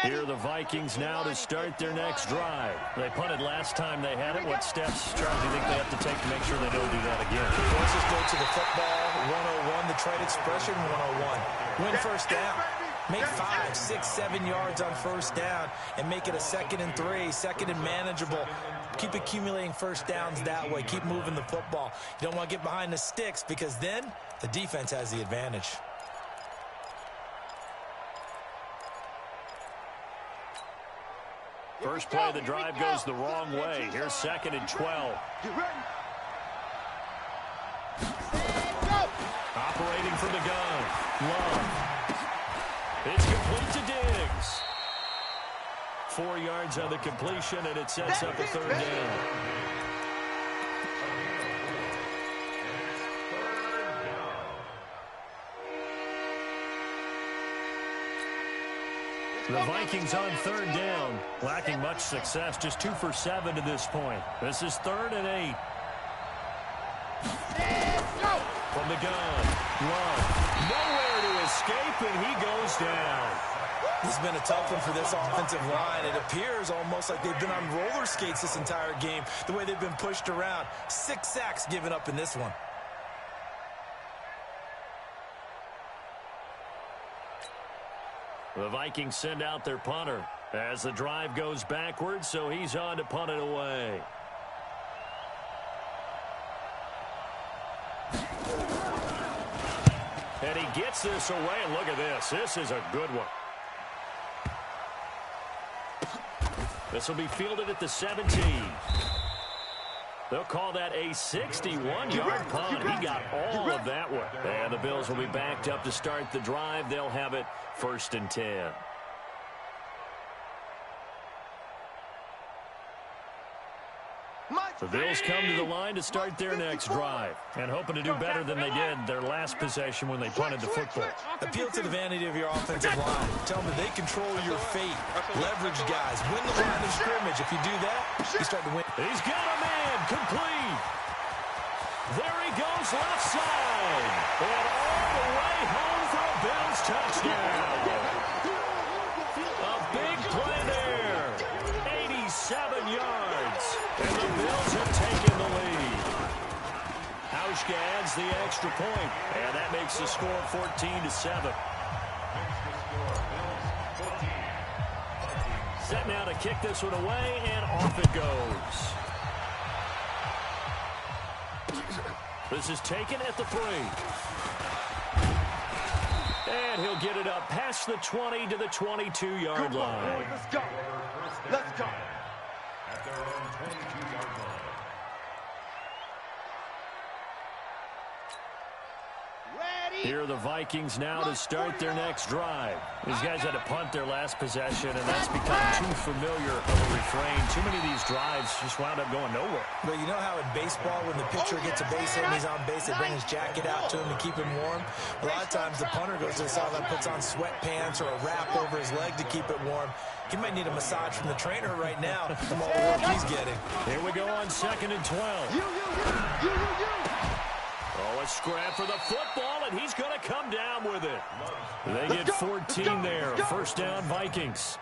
Here are the Vikings now to start their next drive. They punted last time they had it. What steps, Charles, do you think they have to take to make sure they don't do that again? Let's just go to the football 101, the trade expression 101. Win 1st down. Make 5, 6, 7 yards on 1st down and make it a 2nd and 3, 2nd and manageable. Keep accumulating 1st downs that way. Keep moving the football. You don't want to get behind the sticks because then the defense has the advantage. First play of the drive goes the wrong way. Here's 2nd and 12. Operating from the gun. Love. It's complete to Diggs. 4 yards on the completion, and it sets up a 3rd down. The Vikings on 3rd down, lacking much success, just 2 for 7 to this point. This is 3rd and 8. From the gun, Love, nowhere to escape, and he goes down. It's been a tough one for this offensive line. It appears almost like they've been on roller skates this entire game, the way they've been pushed around. 6 sacks given up in this one. The Vikings send out their punter as the drive goes backwards, so he's on to punt it away. And he gets this away, and look at this. This is a good one. This will be fielded at the 17. They'll call that a 61-yard punt. He got all of that one. And the Bills will be backed up to start the drive. They'll have it 1st and 10. The Bills come to the line to start their next drive, and hoping to do better than they did their last possession when they punted the football. Appeal to the vanity of your offensive line. Tell them that they control your fate. Leverage guys. Win the line of scrimmage. If you do that, you start to win. He's got a man complete. There he goes left side. And all the way home for a Bills touchdown. A big play there. 87 yards. And the Bills have taken the lead. Hauschka adds the extra point, and that makes the score 14-7. Set now to kick this one away, and off it goes. This is taken at the 3. And he'll get it up past the 20 to the 22-yard line. Let's go. Let's go. At their own 22-yard line. Here are the Vikings now to start their next drive. These guys had to punt their last possession, and that's become too familiar of a refrain. Too many of these drives just wound up going nowhere. But you know how in baseball, when the pitcher gets a base hit and he's on base, they bring his jacket out to him to keep him warm? A lot of times the punter goes to the sideline, puts on sweatpants or a wrap over his leg to keep it warm. He might need a massage from the trainer right now from all the work he's getting. Here we go on 2nd and 12. Oh, a scrap for the football, and he's going to come down with it. They get 14 there. 1st down, Vikings.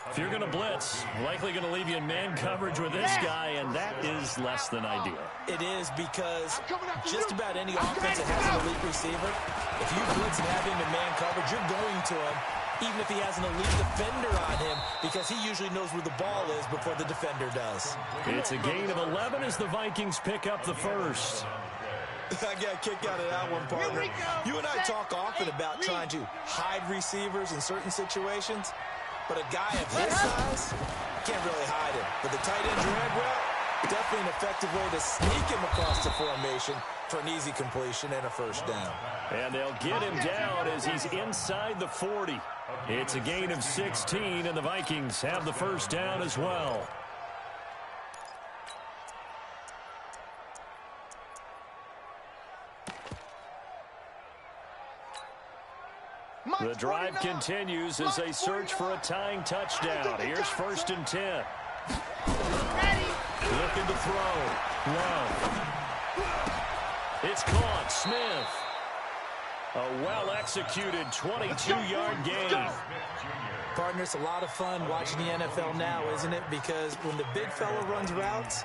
If you're going to blitz, likely going to leave you in man coverage with this guy, and that is is less than ideal. It is because just about any offense that has an elite receiver, if you blitz and have him in man coverage, you're going to him, even if he has an elite defender on him, because he usually knows where the ball is before the defender does. It's a gain of 11 as the Vikings pick up the first. I got a kick out of that one, partner. You and I talk often about trying to hide receivers in certain situations, but a guy of his size can't really hide him. But the tight end drag route, definitely an effective way to sneak him across the formation for an easy completion and a first down. And they'll get him down as he's inside the 40. It's a gain of 16, and the Vikings have the first down as well. The drive continues as they search for a tying touchdown. Here's 1st and 10. Looking to throw. Love. It's caught. Smith. A well-executed 22-yard gain. Partner, it's a lot of fun watching the NFL now, isn't it? Because when the big fella runs routes,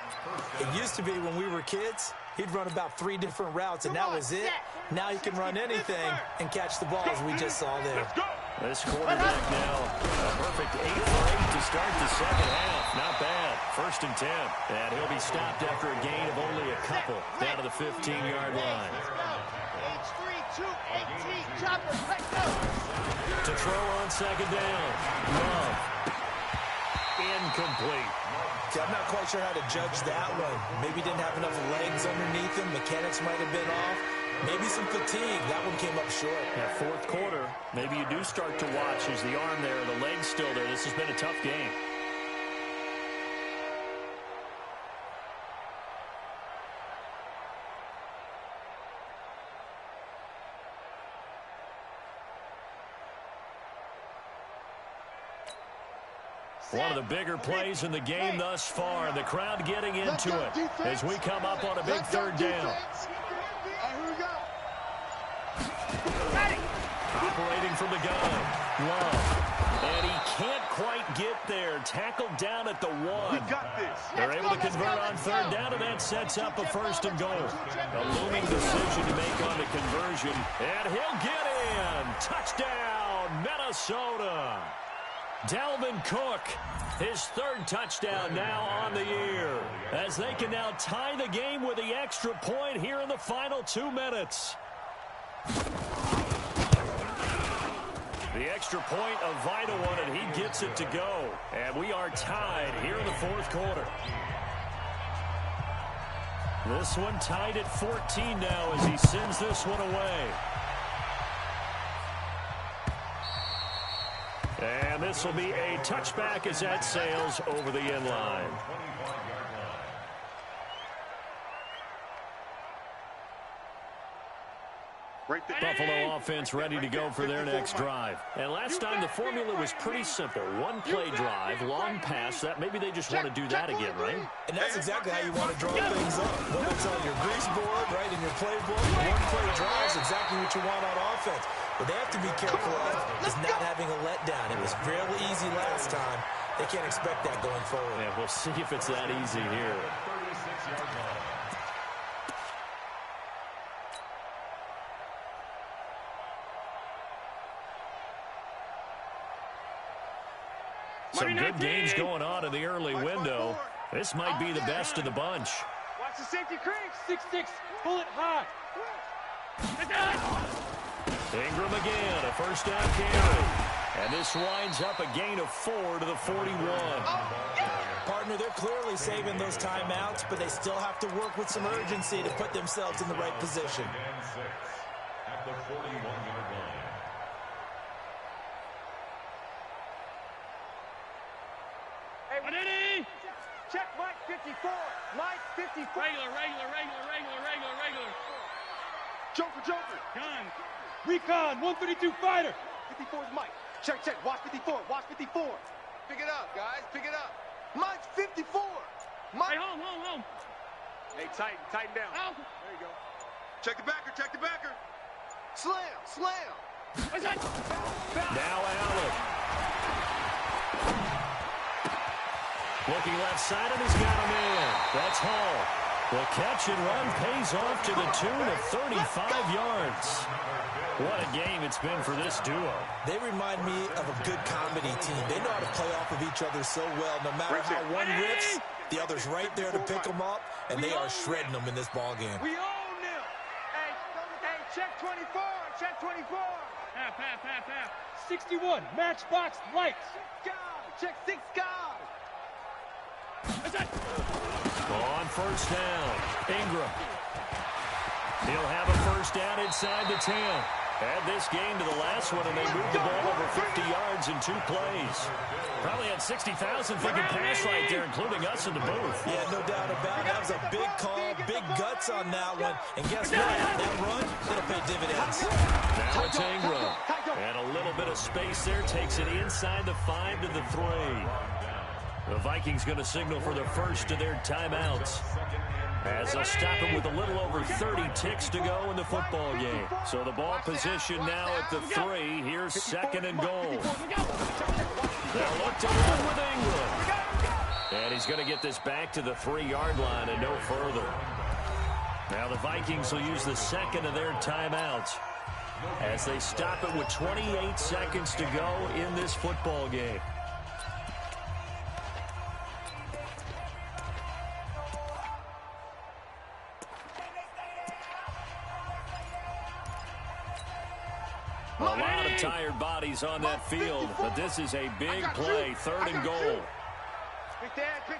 it used to be when we were kids, he'd run about 3 different routes, and that was it. Now he can run anything and catch the ball, as we just saw there. This quarterback now, a perfect 8 for 8 to start the second half. Not bad. 1st and 10. And he'll be stopped after a gain of only a couple down to the 15-yard line. To throw on 2nd down. Love. Incomplete. See, I'm not quite sure how to judge that one. Maybe didn't have enough legs underneath him. Mechanics might have been off. Maybe some fatigue. That one came up short. Yeah, 4th quarter, maybe you do start to watch as the arm there, the leg's still there. This has been a tough game. One of the bigger plays in the game thus far. The crowd getting into it as we come up on a big 3rd down. Operating from the gun. Love. And he can't quite get there. Tackled down at the 1. They're able to convert on 3rd down, and that sets up a 1st and goal. A looming decision to make on the conversion. And he'll get in. Touchdown, Minnesota. Dalvin Cook, his 3rd touchdown now on the year, as they can now tie the game with the extra point here in the final 2 minutes. The extra point, a vital one, and he gets it to go. And we are tied here in the 4th quarter. This one tied at 14 now as he sends this one away. And this will be a touchback as that sails over the end line. Buffalo offense ready to go for their next drive. And last time the formula was pretty simple. 1-play drive, long pass. That maybe they just want to do that again, right? And that's exactly how you want to draw things up. Whether it's on your grease board, right, in your playbook, 1-play drive is exactly what you want on offense. What they have to be careful of is not having a letdown. It was fairly easy last time. They can't expect that going forward. Yeah, we'll see if it's that easy here. Some good games going on in the early window. This might be the best of the bunch. Watch the safety creep. 6-6. Pull it high. Ingram again, a 1st down carry. And this winds up a gain of 4 to the 41. Partner, they're clearly saving those timeouts, but they still have to work with some urgency to put themselves in the right position. At the 41-yard line. Hey, check Mike 54. Mike 54. Regular. Joker. Gun. Recon, 132 fighter. 54 is Mike. Check. Watch 54. Pick it up, guys. Pick it up. Mike's 54. Mike. Hey, home. Hey, tighten down. Out. There you go. Check the backer. Slam. What's that? Now Allen. Looking left side, and he's got him in. That's Hall. The catch and run pays off to the tune of 35 yards. What a game it's been for this duo. They remind me of a good comedy team. They know how to play off of each other so well. No matter how one rips, the other's right there to pick them up, and they are shredding them in this ball game. We own them. Hey, check 24. Check 24. Half. 61, matchbox lights. Check 6 guys. On first down, Ingram. He'll have a first down inside the 10. Add this game to the last one, and they moved the ball over 50 yards in 2 plays. Probably had 60,000 thinking pass right there, including us in the booth. Yeah, no doubt about it. That was a big call, big guts on that one. And guess what? That run, it'll pay dividends. Now it's Ingram. And a little bit of space there. Takes it inside the 5 to the 3. The Vikings going to signal for the first of their timeouts, as they'll stop him with a little over 30 ticks to go in the football game. So the ball position now at the 3. Here's second and goal. They'll look to run with Ingram. And he's going to get this back to the 3-yard line and no further. Now the Vikings will use the second of their timeouts as they stop it with 28 seconds to go in this football game. A lot of tired bodies on that field, but this is a big play, 3rd and goal. Quick the edge.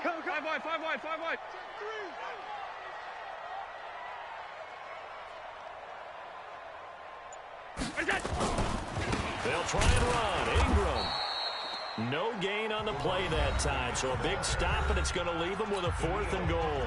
Come. 5 wide. They'll try and run. Ingram. No gain on the play that time, so a big stop, and it's going to leave them with a 4th and goal.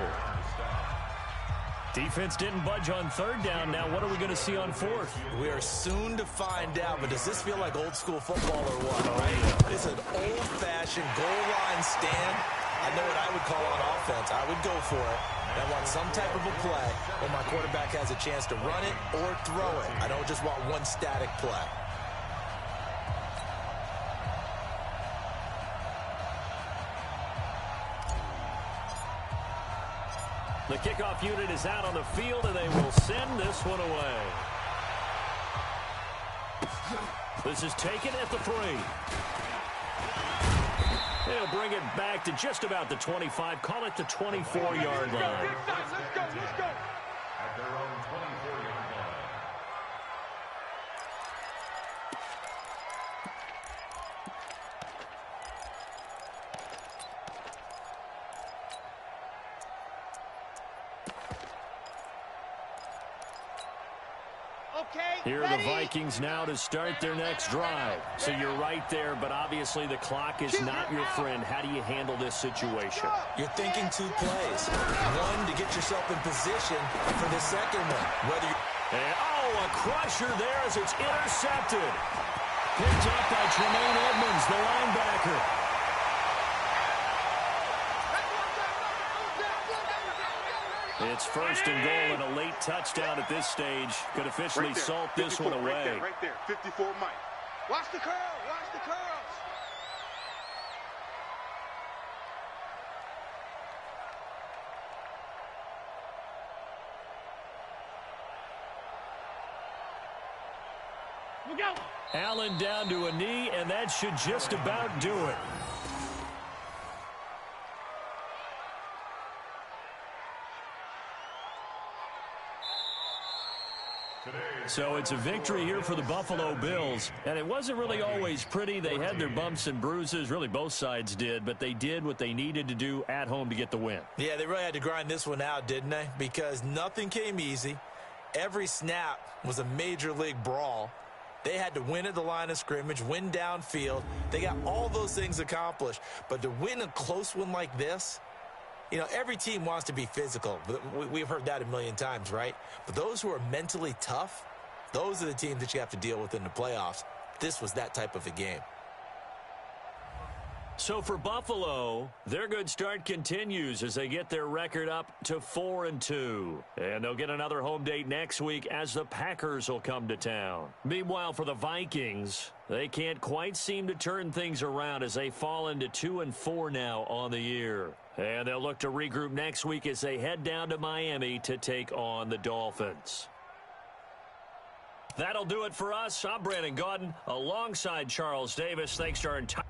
Defense didn't budge on 3rd down. Now what are we going to see on 4th? We are soon to find out, but does this feel like old school football or what? Right? It's an old-fashioned goal line stand. I know what I would call on offense. I would go for it. I want some type of a play where my quarterback has a chance to run it or throw it. I don't just want one static play. The kickoff unit is out on the field, and they will send this one away. This is taken at the 3. They'll bring it back to just about the 25. Call it the 24-yard line. Let's go. At their own 24-yard line. Here are the Vikings now to start their next drive. So you're right there, but obviously the clock is not your friend. How do you handle this situation? You're thinking 2 plays. One, to get yourself in position for the second one. A crusher there as it's intercepted. Picked up by Tremaine Edmonds, the linebacker. It's 1st and goal, and a late touchdown at this stage could officially salt this one away. Right there, 54 Mike. Watch the curl. Look out. Allen down to a knee, and that should just about do it. So it's a victory here for the Buffalo Bills, and it wasn't really always pretty. They had their bumps and bruises, really both sides did, but they did what they needed to do at home to get the win. Yeah, they really had to grind this one out, didn't they? Because nothing came easy. Every snap was a major league brawl. They had to win at the line of scrimmage, win downfield. They got all those things accomplished, but to win a close one like this, you know, every team wants to be physical. We've heard that a million times, right? But those who are mentally tough, those are the teams that you have to deal with in the playoffs. This was that type of a game. So for Buffalo, their good start continues as they get their record up to 4-2. And they'll get another home date next week as the Packers will come to town. Meanwhile, for the Vikings, they can't quite seem to turn things around as they fall into 2-4 now on the year. And they'll look to regroup next week as they head down to Miami to take on the Dolphins. That'll do it for us. I'm Brandon Gaudin alongside Charles Davis. Thanks to our entire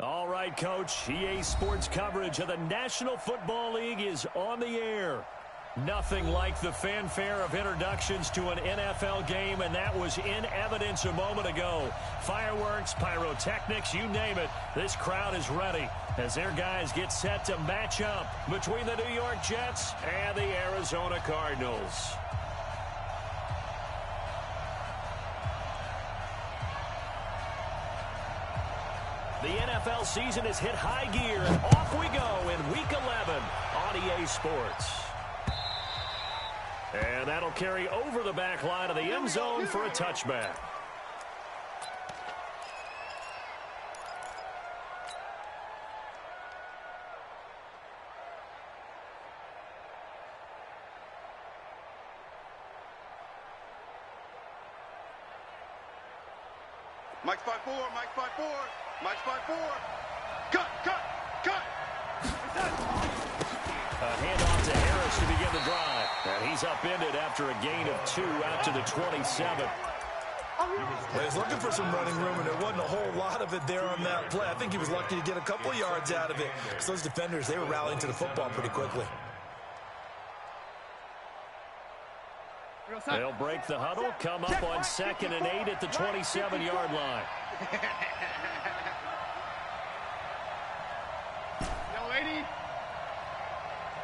All right, Coach. EA Sports coverage of the National Football League is on the air. Nothing like the fanfare of introductions to an NFL game, and that was in evidence a moment ago. Fireworks, pyrotechnics, you name it. This crowd is ready as their guys get set to match up between the New York Jets and the Arizona Cardinals. The NFL season has hit high gear, and off we go in Week 11 on EA Sports. And that'll carry over the back line of the end zone for a touchback. Mike's 5-4, Mike's 5-4, Mike's 5-4. Cut, cut, cut. A handoff to Harris to begin the drive. And he's upended after a gain of 2 out to the 27. Well, he's looking for some running room, and there wasn't a whole lot of it there on that play. I think he was lucky to get a couple of yards out of it because those defenders, they were rallying to the football pretty quickly. They'll break the huddle, come up on 2nd and 8 at the 27-yard line. Yo, 80.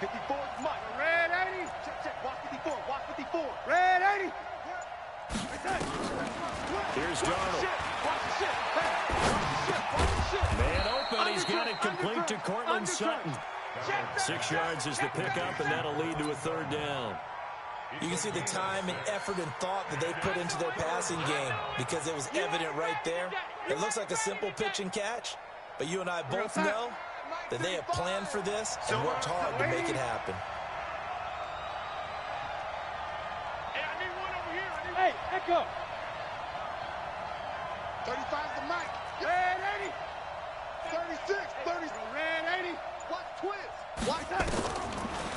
54 is Mike. Red 80. Check, check. Watch 54. Watch 54. Red 80. Here's Darnold. Watch the shit. Hey, watch the shit. Watch the shit. Man open. He's got it complete to Cortland Sutton. 6 yards is the pickup, and that'll lead to a 3rd down. You can see the time and effort and thought that they put into their passing game because it was evident right there. It looks like a simple pitch and catch, but you and I both know that they have planned for this and worked hard to make it happen. Hey, I need one over here. Hey, Echo. 35's the Mike. Red 80. 36, 30. Red 80. Watch twins. Watch that.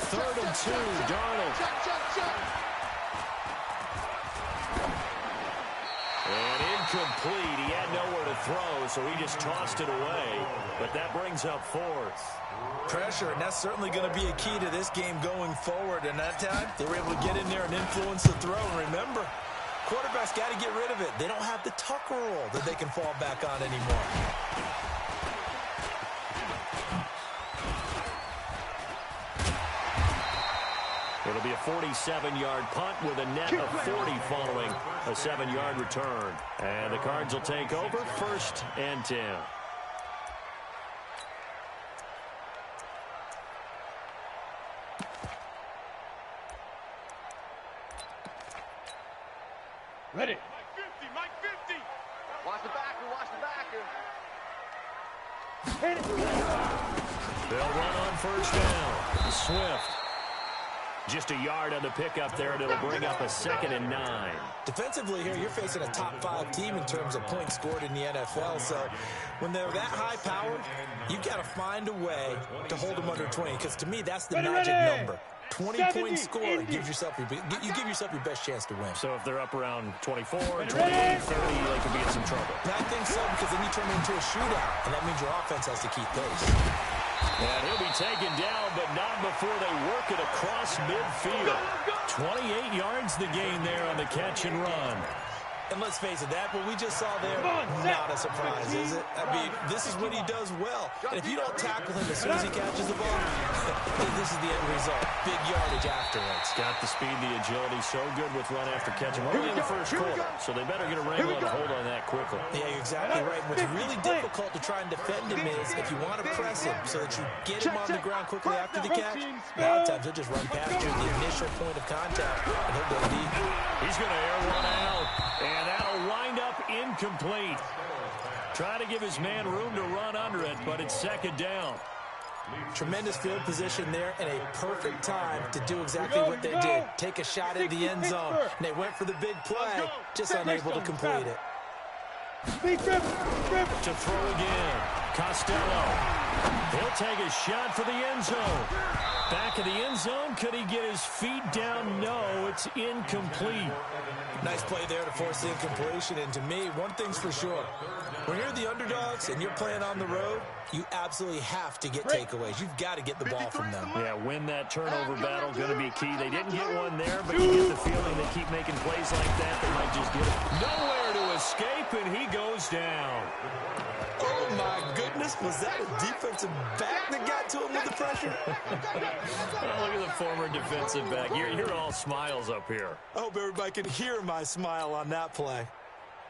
3rd and 2, Darnold. Check, check, check. And incomplete. He had nowhere to throw, so he just tossed it away. But that brings up 4th. Pressure, and that's certainly going to be a key to this game going forward. And that time, they were able to get in there and influence the throw. And remember, quarterbacks got to get rid of it. They don't have the tucker roll that they can fall back on anymore. It'll be a 47-yard punt with a net of 40 following a 7-yard return. And the Cards will take over 1st and 10. Ready. Mike 50, Mike 50. Watch the backer, watch the backer. Hit it. They'll run on 1st down. Swift. Just a yard on the pickup there, and it'll bring up a 2nd and 9. Defensively here, you're facing a top 5 team in terms of points scored in the NFL. So when they're that high-powered, you got to find a way to hold them under 20. Because to me, that's the magic number. 20-point score gives yourself you give yourself your best chance to win. So if they're up around 24, 28, 30, they could be in some trouble. I think so, because then you turn it into a shootout, and that means your offense has to keep pace. And he'll be taken down, but not before they work it across midfield. 28 yards the gain there on the catch and run. And let's face it, that what we just saw there, not a surprise, is it? I mean, this is what he does well. And if you don't tackle him as soon as he catches the ball, this is the end result. Big yardage afterwards. Got the speed, the agility, so good with run after catch. And only in the 1st quarter, so they better get a wrangle and a hold on that quickly. Yeah, you're exactly right. What's really difficult to try and defend him is if you want to press him so that you get him on the ground quickly after the catch, a lot of times he'll just run past you at the initial point of contact, and he'll go deep. He's going to air one out, and that'll wind up incomplete. Trying to give his man room to run under it, but it's 2nd down. Tremendous field position there and a perfect time to do exactly what they did. Take a shot at the end zone. And they went for the big play, just unable to complete it. To throw again. Costello. He'll take a shot for the end zone. Back of the end zone. Could he get his feet down? No, it's incomplete. Nice play there to force the incompletion. And to me, one thing's for sure. When you're the underdogs and you're playing on the road, you absolutely have to get takeaways. You've got to get the ball from them. Yeah, win that turnover battle going to be key. They didn't get one there, but you get the feeling they keep making plays like that. They might just get it. Nowhere to escape, and he goes down. Oh, my goodness. Was that a defensive back that got to him with the pressure? Well, look at the former defensive back. You're all smiles up here. I hope everybody can hear my smile on that play.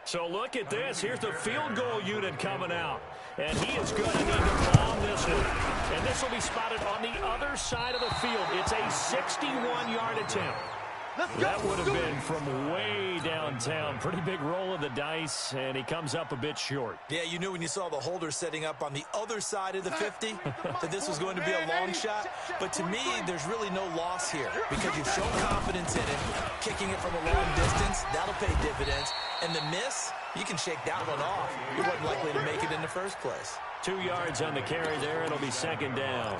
So look at this. Here's the field goal unit coming out. And he is going to need to bomb this one. And this will be spotted on the other side of the field. It's a 61-yard attempt. That would have been from way downtown. Pretty big roll of the dice, and he comes up a bit short. Yeah, you knew when you saw the holder setting up on the other side of the 50 that this was going to be a long shot. But to me, there's really no loss here because you've shown confidence in it. Kicking it from a long distance, that'll pay dividends. And the miss, you can shake that one off. You weren't likely to make it in the first place. 2 yards on the carry there. It'll be second down.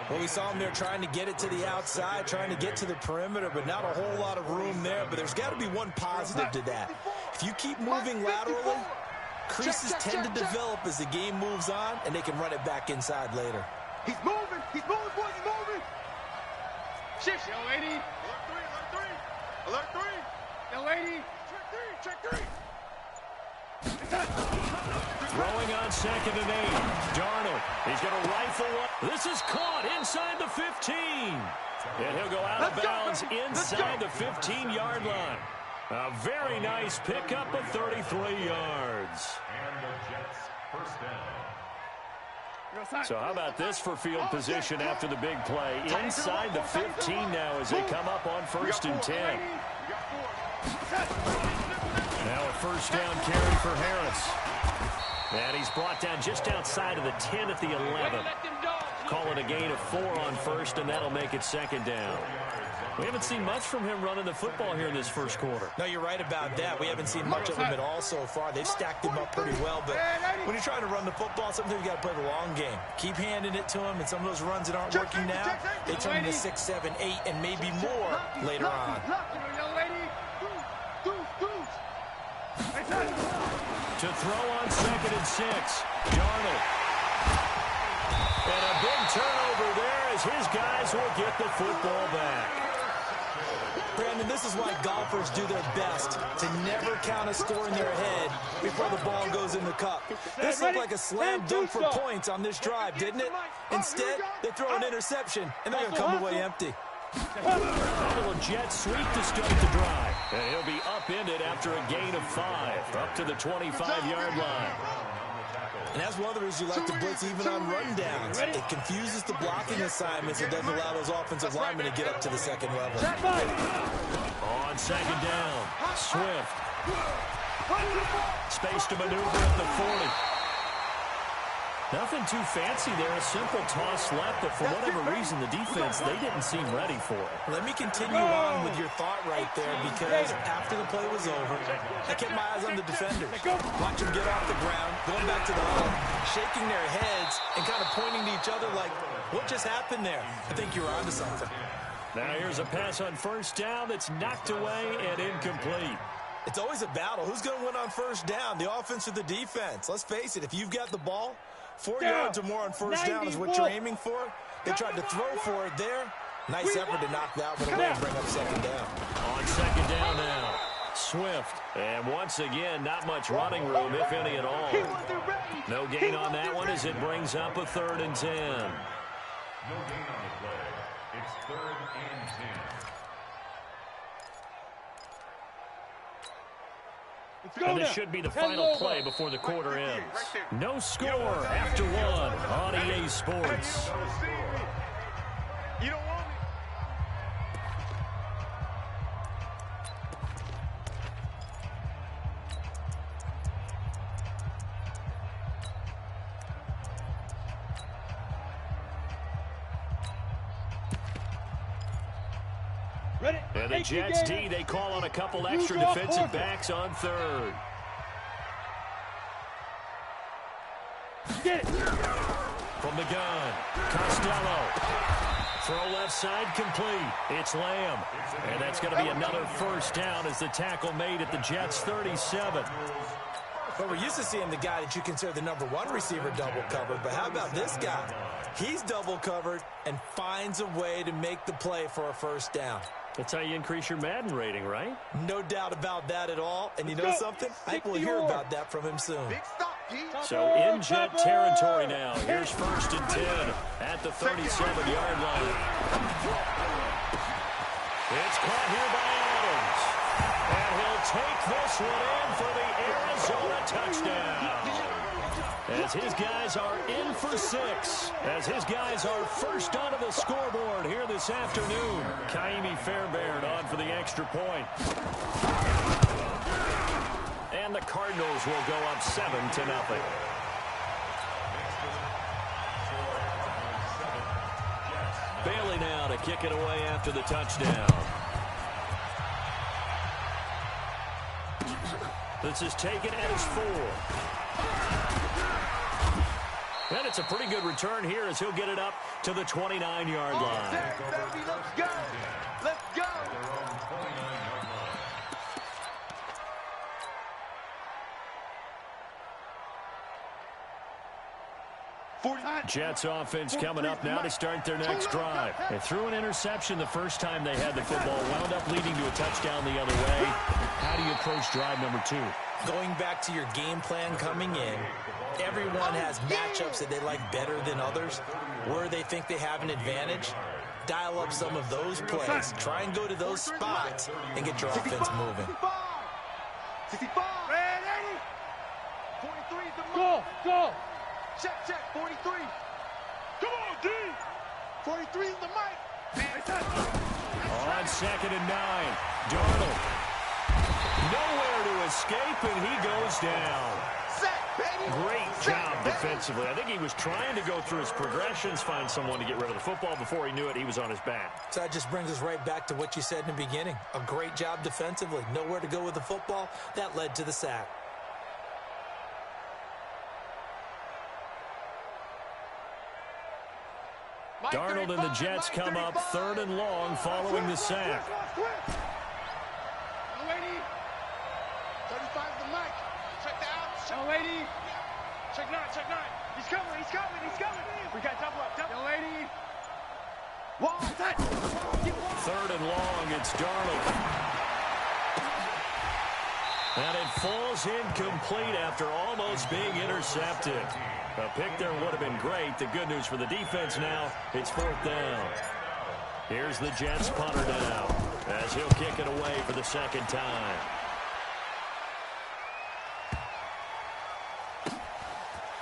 Well, we saw him there trying to get it to the outside, trying to get to the perimeter, but not a whole lot of room there. But there's got to be one positive to that. If you keep moving laterally, creases tend to develop as the game moves on, and they can run it back inside later. He's moving, boys, he's moving. Shift, yo, 80. Alert three. Yo, 80. Check three. Throwing on 2nd and 8. Darnold. He's going to rifle one. This is caught inside the 15. And he'll go out of bounds inside the 15-yard line. A very nice pickup of 33 yards. And the Jets first down. So how about this for field position after the big play? Inside the 15 now as they come up on 1st and 10. Now a first down carry for Harris. And he's brought down just outside of the 10 at the 11. Call it a gain of 4 on 1st, and that'll make it 2nd down. We haven't seen much from him running the football here in this first quarter. No, you're right about that. We haven't seen much of him at all so far. They've stacked him up pretty well, but when you're trying to run the football, sometimes you got to play the long game. Keep handing it to him, and some of those runs that aren't working now, they turn into 6, 7, 8, and maybe more later on. To throw on 2nd and 6. Darnold. And a big turnover there as his guys will get the football back. Brandon, this is why golfers do their best to never count a score in their head before the ball goes in the cup. This looked like a slam dunk for points on this drive, didn't it? Instead, they throw an interception, and they're going to come away empty. A little jet sweep to start the drive. And he'll be upended after a gain of 5, up to the 25-yard line. And that's one of the reasons you like to blitz even on rundowns. It confuses the blocking assignments. It doesn't allow those offensive linemen to get up to the second level. On 2nd down, Swift. Space to maneuver at the 40. Nothing too fancy there. A simple toss left, but for whatever reason, the defense, they didn't seem ready for it. Let me continue on with your thought right there, because after the play was over, I kept my eyes on the defenders. Watch them get off the ground, going back to the huddle, shaking their heads, and kind of pointing to each other like, what just happened there? I think you're onto something. Now here's a pass on 1st down that's knocked away and incomplete. It's always a battle. Who's going to win on 1st down, the offense or the defense? Let's face it, if you've got the ball, 4 yards or more on 1st down is what you're aiming for. They tried to throw for it there. Nice effort to knock that one away and bring up 2nd down. On 2nd down now, Swift. And once again, not much running room, if any at all. No gain on that one as it brings up a 3rd and 10. No gain on the play. It's 3rd and 10. And this should be the final play before the quarter ends. No score after 1 on EA Sports. You don't want me. And the Jets D, they call on a couple extra defensive backs on 3rd. from the gun. Costello. Throw left side complete. It's Lamb. And that's going to be another first down as the tackle made at the Jets' 37. But we're used to seeing the guy that you consider the #1 receiver double covered. But how about this guy? He's double covered and finds a way to make the play for a first down. That's how you increase your Madden rating, right? No doubt about that at all. And you know something? I think we'll hear about that from him soon. So in Jet territory now. Here's 1st and 10 at the 37-yard line. It's caught here by Adams. And he'll take this one in for the Arizona touchdown. As his guys are in for 6. As his guys are first onto the scoreboard here this afternoon. Kaimi Fairbairn on for the extra point. And the Cardinals will go up 7-0. Bailey now to kick it away after the touchdown. This is taken as 4. And it's a pretty good return here as he'll get it up to the 29-yard line. Let's go. Let's go. Jets offense coming up now to start their next drive. They threw an interception the first time they had the football, wound up leading to a touchdown the other way. How do you approach drive number 2? Going back to your game plan coming in, everyone has matchups that they like better than others, where they think they have an advantage. Dial up some of those plays. Try and go to those spots and get your offense moving. 65. Ready? 43 is the Go, go. Check, 43. Come on, D. 43 is the mic. On 2nd and 9. Darnold. Nowhere to escape, and he goes down. Great job defensively. I think he was trying to go through his progressions, find someone to get rid of the football. Before he knew it, he was on his back. So that just brings us right back to what you said in the beginning. A great job defensively. Nowhere to go with the football. That led to the sack. Darnold and the Jets come up 3rd and long following the sack. 35 is the mic. Check the outs. Young lady. Check 9. He's coming. We got double up. Young lady. Wall, touch. 3rd and long, it's Darnold. And it falls incomplete after almost being intercepted. A pick there would have been great. The good news for the defense now, it's 4th down. Here's the Jets punter now, as he'll kick it away for the 2nd time.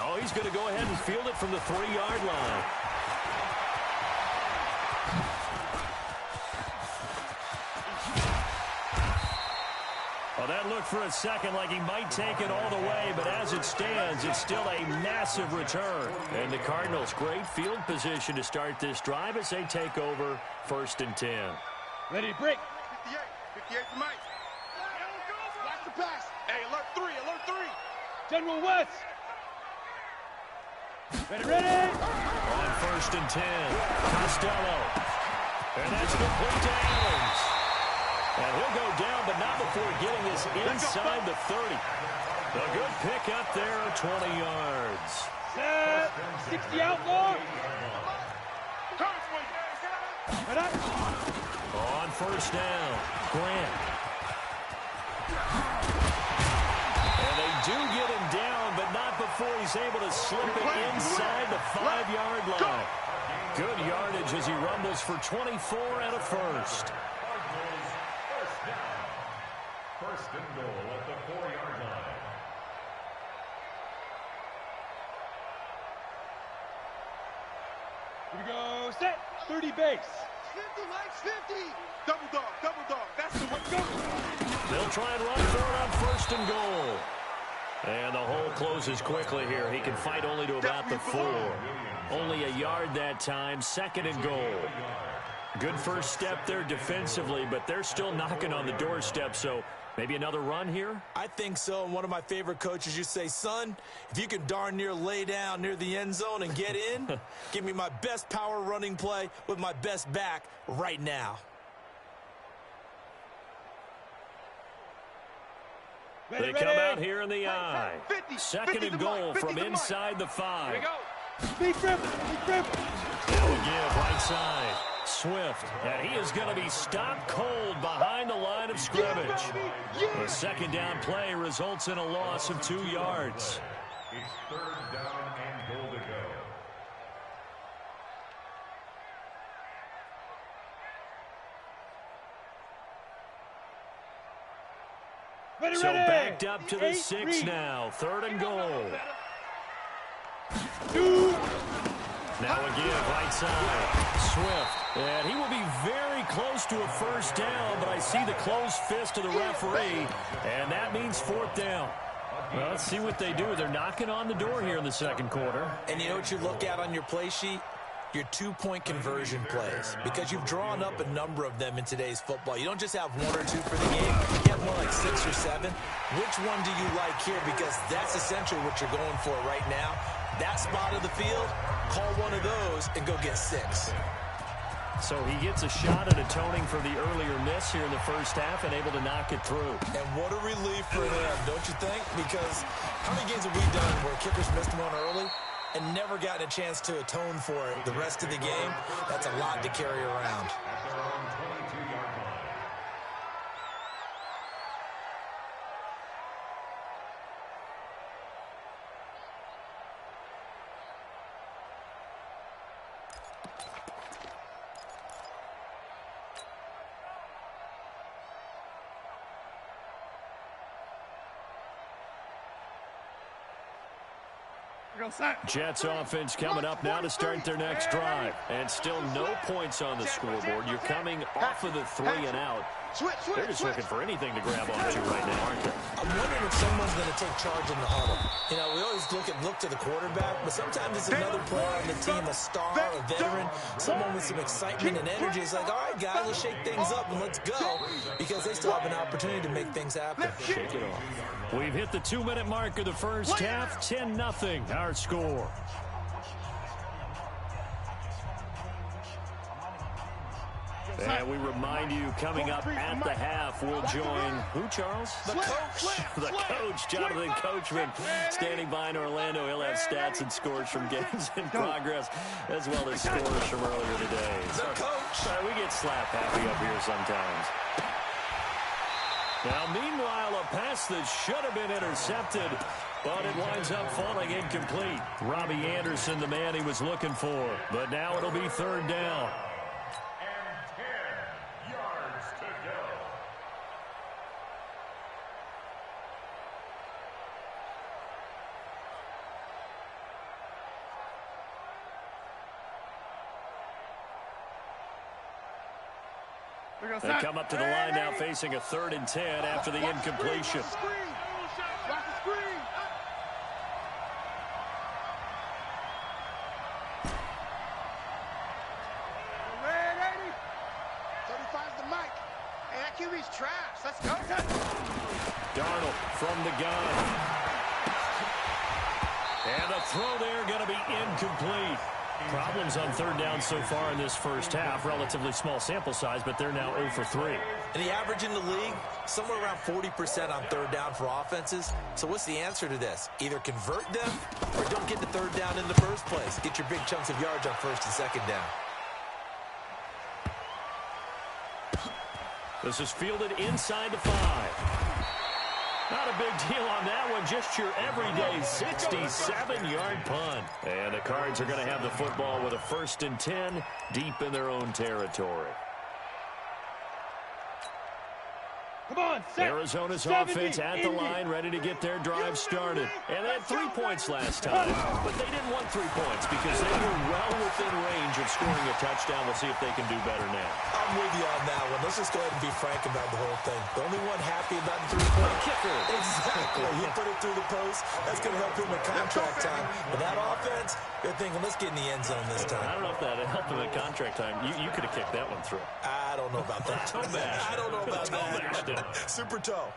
Oh, he's going to go ahead and field it from the 3-yard line. Well, that looked for a second like he might take it all the way, but as it stands, it's still a massive return. And the Cardinals, great field position to start this drive as they take over 1st and 10. Ready, break. 58 to Mike. Watch the pass. Hey, alert 3. General West. Ready. On 1st and 10, Costello. And that's complete to Adams. And he'll go down, but not before getting this inside the 30. A good pick up there at 20 yards. Set. 60 outlaw. Ready. On 1st down, Grant. And they do get him down, but not before he's able to slip it inside the 5-yard line. Good yardage as he rumbles for 24 out of 1st. 1st and goal at the 4-yard line. Here we go. Set. 30 base. 50, Mike, 50. Double dog. That's the way. Go. They'll try and run for it on 1st and goal. And the hole closes quickly here. He can fight only to about the 4. Only a yard that time. 2nd and goal. Good first step there defensively, but they're still knocking on the doorstep, so Maybe another run here? I think so. And one of my favorite coaches, you say, son, if you can darn near lay down near the end zone and get in, give me my best power running play with my best back right now. They come out here in the I. 2nd and goal from inside the 5. Here we go. Speed dribble. Now a give right side. Swift, and he is going to be stopped cold behind the line of scrimmage. The 2nd down play results in a loss of 2 yards. It's 3rd down and goal to go. So backed up to the 6 now. 3rd and goal. Now a give right side. Swift, and he will be very close to a 1st down, but I see the closed fist of the referee, and that means 4th down. Well, let's see what they do. They're knocking on the door here in the 2nd quarter. And you know what you look at on your play sheet? Your 2-point conversion plays, because you've drawn up a number of them in today's football. You don't just have 1 or 2 for the game. You have more like 6 or 7. Which one do you like here? Because that's essentially what you're going for right now. That spot of the field, call one of those and go get 6. So he gets a shot at atoning for the earlier miss here in the 1st half and able to knock it through. And what a relief for him, don't you think? Because how many games have we done where kickers missed one early and never gotten a chance to atone for it the rest of the game? That's a lot to carry around. At their own 22-yard line. Jets offense coming up now to start their next drive. And still no points on the scoreboard. You're coming off of the 3 and out. They're just looking for anything to grab onto right now, aren't they? I'm wondering if someone's going to take charge in the huddle. You know, we always look to the quarterback, but sometimes it's another player on the team, a star, a veteran, someone with some excitement and energy. It's like, all right, guys, let's shake things up and let's go, because they still have an opportunity to make things happen. Shake it off. We've hit the 2-minute mark of the 1st half. 10-0 our score. And we remind you, coming up at the half, we'll join who, Charles? The coach. The coach, Jonathan Coachman, standing by in Orlando. He'll have stats and scores from games in progress, as well as scores from earlier today. The coach. We get slap happy up here sometimes. Now, meanwhile, a pass that should have been intercepted, but it winds up falling incomplete. Robbie Anderson, the man he was looking for. But now it'll be 3rd down. They come up to the line now facing a 3rd and 10 after the incompletion. Let's go. Darnold from the gun. And a throw there going to be incomplete. Problems on 3rd down so far in this 1st half. Relatively small sample size, but they're now 0 for 3. And the average in the league, somewhere around 40% on 3rd down for offenses. So what's the answer to this? Either convert them or don't get the 3rd down in the first place. Get your big chunks of yards on 1st and 2nd down. This is fielded inside the 5. Not a big deal on that one. Just your everyday 67-yard punt. And the Cards are going to have the football with a 1st and 10 deep in their own territory. Come on, Arizona's offense at the line, ready to get their drive started. And they had 3 points last time, but they didn't want 3 points because they were well within range of scoring a touchdown. We'll see if they can do better now. I'm with you on that one. Let's just go ahead and be frank about the whole thing. The only one happy about the 3-point kicker. Exactly. He put it through the post. That's going to help him in contract time. But that offense, they're thinking, let's get in the end zone this time. I don't know if that helped him in contract time. You could have kicked that one through. I don't know about that. I don't know about that. Super toe.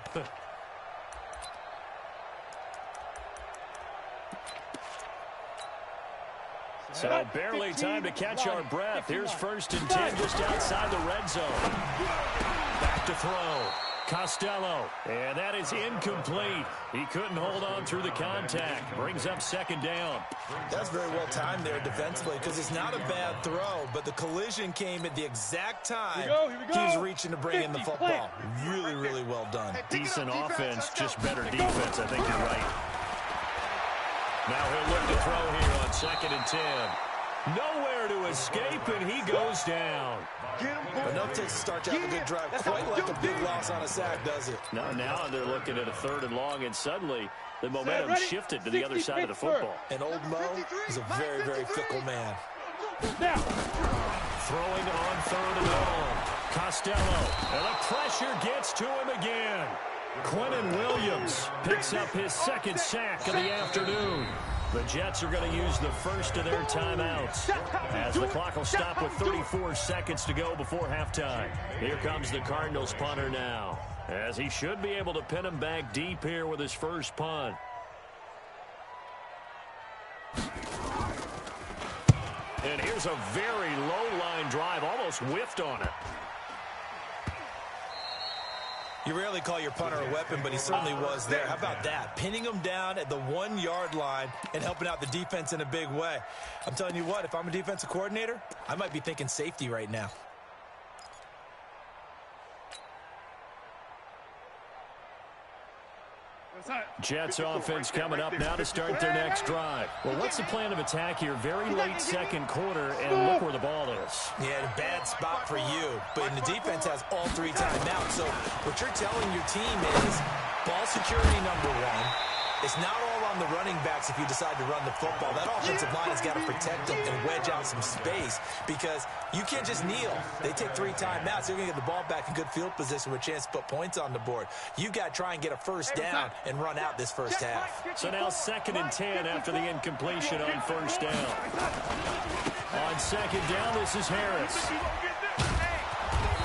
So barely time to catch our breath. Here's 1st and 10 just outside the red zone. Back to throw. Costello. And that is incomplete. He couldn't hold on through the contact. Brings up 2nd down. That's very well timed there defensively because it's not a bad throw, but the collision came at the exact time he was reaching to bring in the football. Really, really well done. Decent offense, just better defense. I think you're right. Now he'll look to throw here on 2nd and 10. Nowhere to escape, and he goes down. Enough takes to start to have a good drive. Quite like a big loss on a sack, does it? Now they're looking at a 3rd and long, and suddenly the momentum shifted to the other side of the football. And old Mo is a very, very fickle man. Now, throwing on 3rd and long. Costello, and the pressure gets to him again. Quentin Williams picks up his 2nd sack of the afternoon. The Jets are going to use the first of their timeouts as the clock will stop with 34 seconds to go before halftime. Here comes the Cardinals punter now, as he should be able to pin him back deep here with his first punt. And here's a very low-line drive, almost whiffed on it. You rarely call your punter a weapon, but he certainly was there. How about that? Pinning him down at the 1-yard line and helping out the defense in a big way. I'm telling you what, if I'm a defensive coordinator, I might be thinking safety right now. Jets offense coming up now to start their next drive. Well, what's the plan of attack here? Very late 2nd quarter, and look where the ball is. Yeah, a bad spot for you, but the defense has all 3 timeouts. So what you're telling your team is ball security #1. It's not all on the running backs if you decide to run the football. That offensive line has got to protect them and wedge out some space because you can't just kneel. They take 3 timeouts. They're going to get the ball back in good field position with a chance to put points on the board. You've got to try and get a 1st down and run out this first half. So now 2nd and 10 after the incompletion on 1st down. On 2nd down, this is Harris.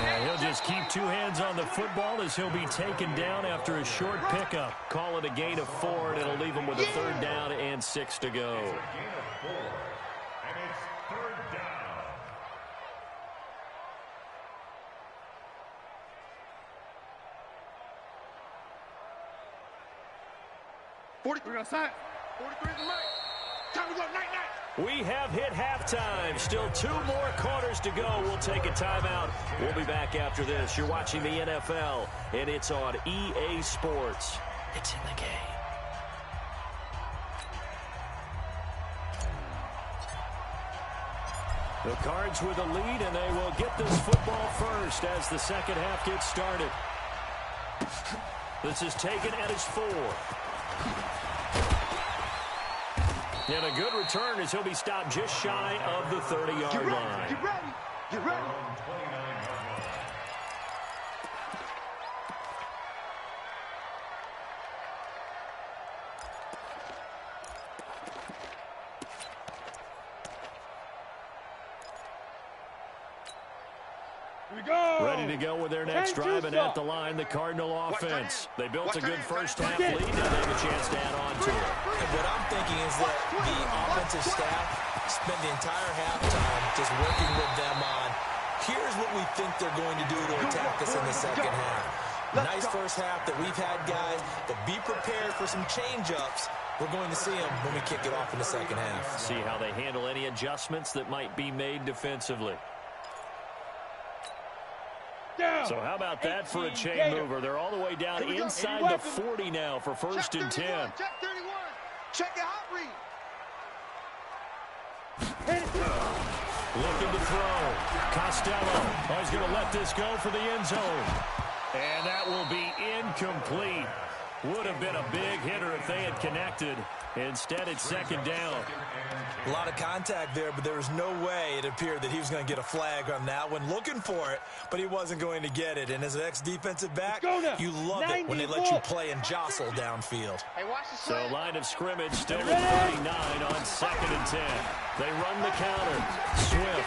And he'll just keep 2 hands on the football as he'll be taken down after a short pickup. Call it a gain of 4, and it'll leave him with a 3rd down and 6 to go. And it's 3rd down. We're going to sign. 43 is the mic. Time to go. Night. We have hit halftime. Still 2 more quarters to go. We'll take a timeout. We'll be back after this. You're watching the NFL, and it's on EA Sports. It's in the game. The Cards with a lead, and they will get this football first as the 2nd half gets started. This is taken at his 4. And a good return as he'll be stopped just shy of the 30-yard line. Get ready. Get ready. Ready to go with their next drive, and at the line, the Cardinal offense. They built a good first half lead, and they have a chance to add on to it. And what I'm thinking is that the offensive staff spent the entire halftime just working with them on, here's what we think they're going to do to attack us in the 2nd half. Nice first half that we've had, guys, but be prepared for some change-ups. We're going to see them when we kick it off in the 2nd half. See how they handle any adjustments that might be made defensively. So how about that for a chain mover? They're all the way down inside the 40 now for 1st and 10. Check 31. Check your hot read. Looking to throw. Costello. Oh, he's going to let this go for the end zone. And that will be incomplete. Would have been a big hitter if they had connected. Instead, it's 2nd down. A lot of contact there, but there was no way it appeared that he was going to get a flag on that one. Looking for it, but he wasn't going to get it. And as an ex-defensive back, you love it when they let you play and jostle downfield. Hey, watch the So slant. line of scrimmage still at 39 on 2nd and 10. They run the counter. Swift.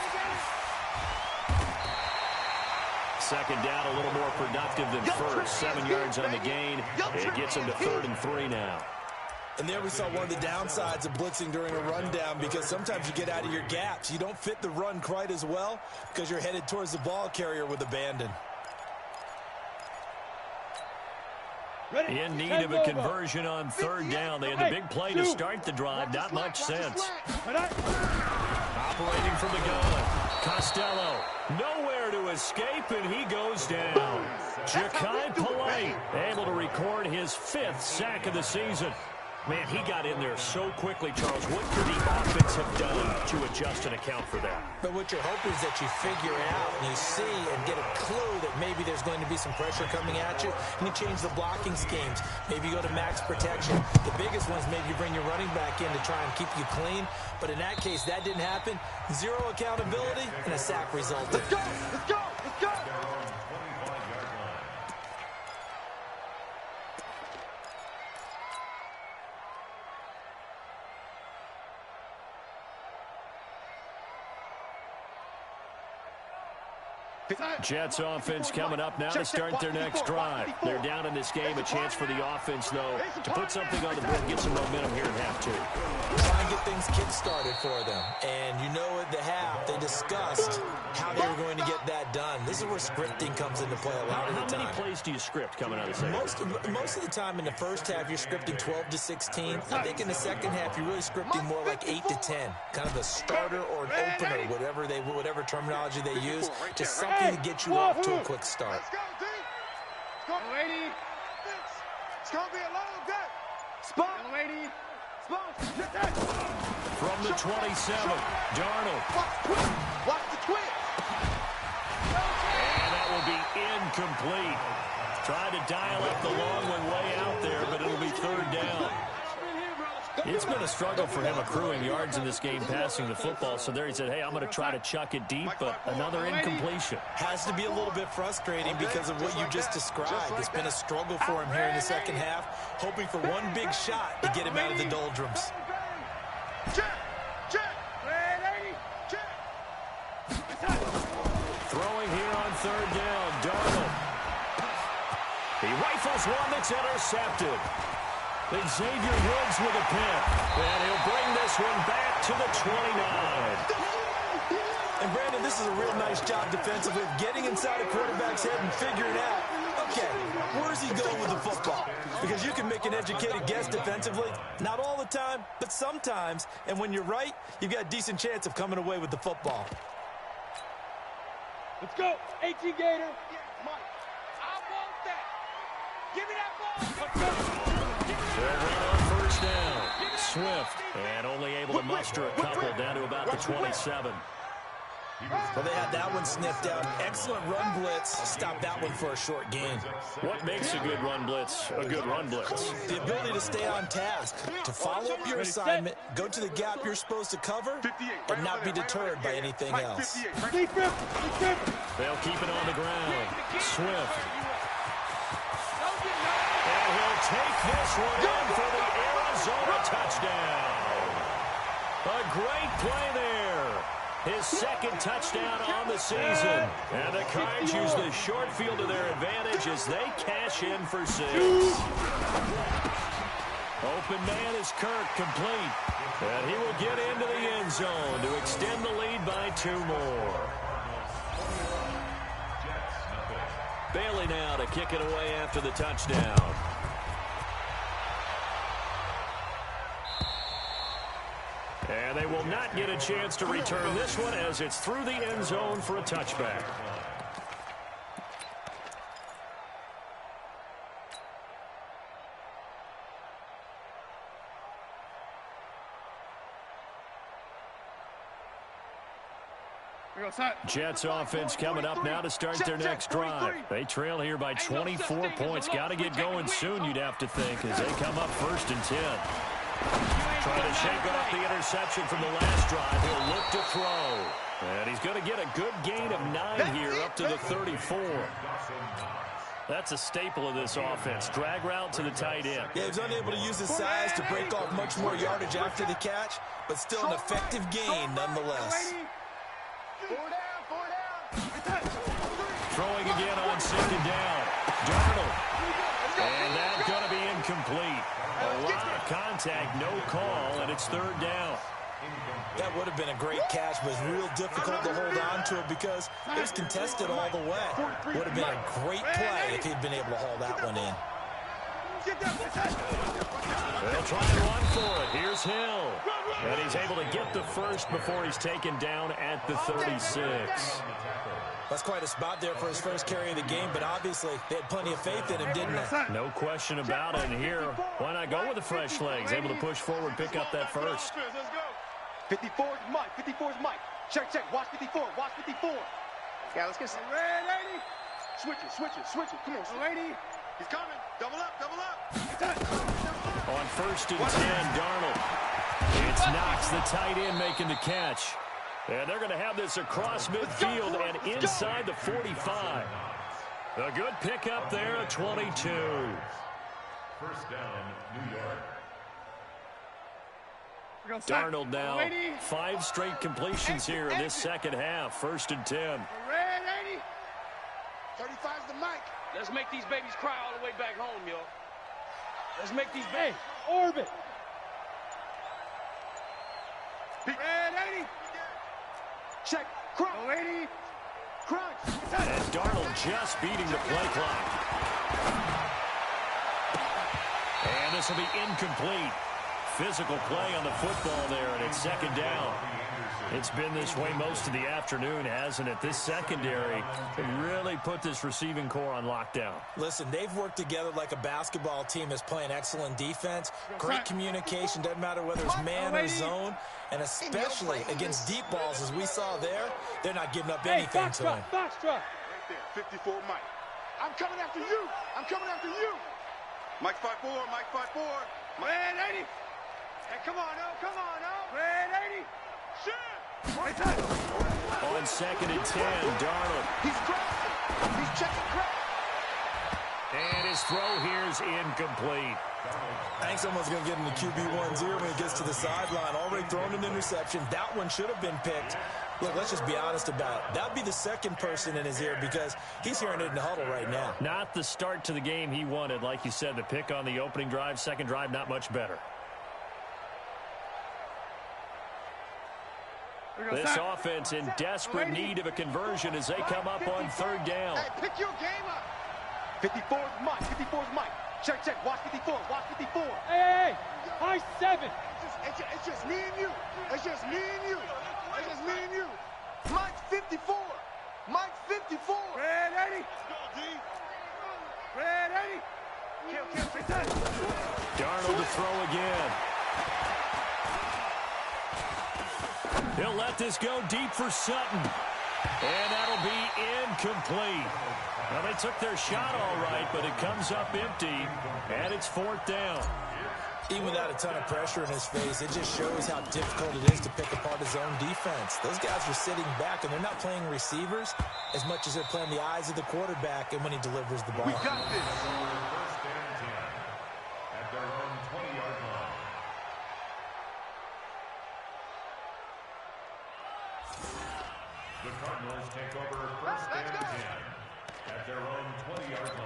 second down a little more productive than first. 7 yards on the gain. It gets him to 3rd and 3 now. And there we saw one of the downsides of blitzing during a rundown, because sometimes you get out of your gaps. You don't fit the run quite as well because you're headed towards the ball carrier with abandon. In need of a conversion on 3rd down. They had the big play to start the drive. Not much sense. Operating from the gun. Costello. Nowhere to escape, and he goes down. Ja'Kai Polite able to record his 5th sack of the season. Man, he got in there so quickly, Charles. What could the offense have done to adjust and account for that? But what you're hoping is that you figure out and you see and get a clue that maybe there's going to be some pressure coming at you, and you change the blocking schemes. Maybe you go to max protection. The biggest ones, maybe you bring your running back in to try and keep you clean. But in that case, that didn't happen. 0 accountability, and a sack resulted. Let's go! Let's go! Let's go! Jets offense coming up now to start their next drive. They're down in this game. A chance for the offense, though, to put something on the board, get some momentum here in half 2. Try and get things kick-started for them. And you know at the half, they discussed how they were going to get that done. This is where scripting comes into play a lot of the time. How many plays do you script coming out of the second? Most of the time in the first half, you're scripting 12 to 16. I think in the second half, you're really scripting more like 8 to 10. Kind of a starter or an opener, whatever terminology they use. Just something to get you off to a quick start. Let's go, D. Let's go, lady. It's going to be a long day. Spot. Lady. Spot. From the 27, Darnold. Watch the twist. And that will be incomplete. Tried to dial up the long one way out there, but it'll be 3rd down. It's been a struggle for him accruing yards in this game passing the football. So there he said, hey, I'm going to try to chuck it deep, but another incompletion. Has to be a little bit frustrating because of what you just described. It's been a struggle for him here in the second half, hoping for one big shot to get him out of the doldrums. Throwing here on 3rd down, Darnold. He rifles one that's intercepted. Xavier Woods with a pick, and he'll bring this one back to the 29. And Brandon, this is a real nice job defensively of getting inside a quarterback's head and figuring out, okay, where's he going with the football? Because you can make an educated guess defensively, not all the time, but sometimes. And when you're right, you've got a decent chance of coming away with the football. Let's go. 18 Gator. Yeah, Mike. I want that. Give me that ball. Let's go. They'll run on 1st down. Swift, and only able to muster a couple down to about the 27. Well, they had that one sniffed out. Excellent run blitz. Stop that one for a short gain. What makes a good run blitz a good run blitz? The ability to stay on task, to follow up your assignment, go to the gap you're supposed to cover, and not be deterred by anything else. They'll keep it on the ground. Swift. And he'll take this one in for the Arizona touchdown. A great play there. His 2nd touchdown on the season. And the Cards use the short field to their advantage as they cash in for 6. Open man is Kirk, complete. And he will get into the end zone to extend the lead by 2 more. Bailey now to kick it away after the touchdown. And they will not get a chance to return this one as it's through the end zone for a touchback. Jets offense coming up now to start their next drive. They trail here by 24 points. Got to get going soon, you'd have to think, as they come up 1st and 10. Trying to shake off the interception from the last drive. He'll look to throw. And he's going to get a good gain of 9 here up to the 34. That's a staple of this offense. Drag route to the tight end. Yeah, he was unable to use his size to break off much more yardage after the catch, but still an effective gain nonetheless. Throwing again contact, no call, and it's third down. That would have been a great catch, but it's real difficult to hold on to it because it was contested all the way. Would have been a great play if he'd been able to haul that one in. They'll try and run for it. Here's Hill. And he's able to get the first before he's taken down at the 36. That's quite a spot there for his first carry of the game, but obviously they had plenty of faith in him, didn't they? No question about it. And here, why not go with the fresh legs? Able to push forward, pick up that first. 54 is Mike. 54 is Mike. Check, check. Watch 54. Watch 54. Yeah, let's get some. Red 80. Switch it, switch it, switch it. Come on, 80. He's coming. Double up, double up. On first and 10, Darnold. It's Knox, the tight end, making the catch. And they're going to have this across midfield and inside the 45. A good pickup there at 22. First down, New York. Darnold now 5 straight completions here in this second half. First and 10. Red 80. 35's the Mike. Let's make these babies cry all the way back home, yo. Let's make these Hey, orbit. Red 80. Check. Crunch. 80. Crunch. And Darnold just beating the play clock. And this will be incomplete. Physical play on the football there, and it's second down. It's been this way most of the afternoon, hasn't it? This secondary really put this receiving core on lockdown. Listen, they've worked together like a basketball team that's playing excellent defense. Great communication, doesn't matter whether it's man or zone. And especially against deep balls, as we saw there, they're not giving up anything to him. Right there, 54 Mike. I'm coming after you. I'm coming after you. Mike 5-4, Mike 5-4. Red 80. Hey, come on, oh, come on, oh. Red 80. Shit. On second and 10, Darnold. He's crossing. He's checking cross. And his throw here's incomplete. Hank's almost going to get into QB1's ear when he gets to the sideline. Already thrown an interception. That one should have been picked. Look, let's just be honest about it. That would be the second person in his ear because he's hearing it in the huddle right now. Not the start to the game he wanted. Like you said, the pick on the opening drive, second drive, not much better. This offense in desperate need of a conversion as they come up on third down. Hey, pick your game up. 54's Mike. 54's Mike. Check, check. Watch 54. Watch 54. Hey, high 7. It's just me and you. It's just me and you. It's just me and you. Mike 54. Mike 54. Red 80. Red 80. Kill. Darnold to throw again. He'll let this go deep for Sutton. And that'll be incomplete. Well, they took their shot all right, but it comes up empty, and it's fourth down. Even without a ton of pressure in his face, it just shows how difficult it is to pick apart his own defense. Those guys are sitting back, and they're not playing receivers as much as they're playing the eyes of the quarterback and when he delivers the ball. We got this. First and 10 at their own 20-yard line. The Cardinals take over first and 10 at their own 20-yard line.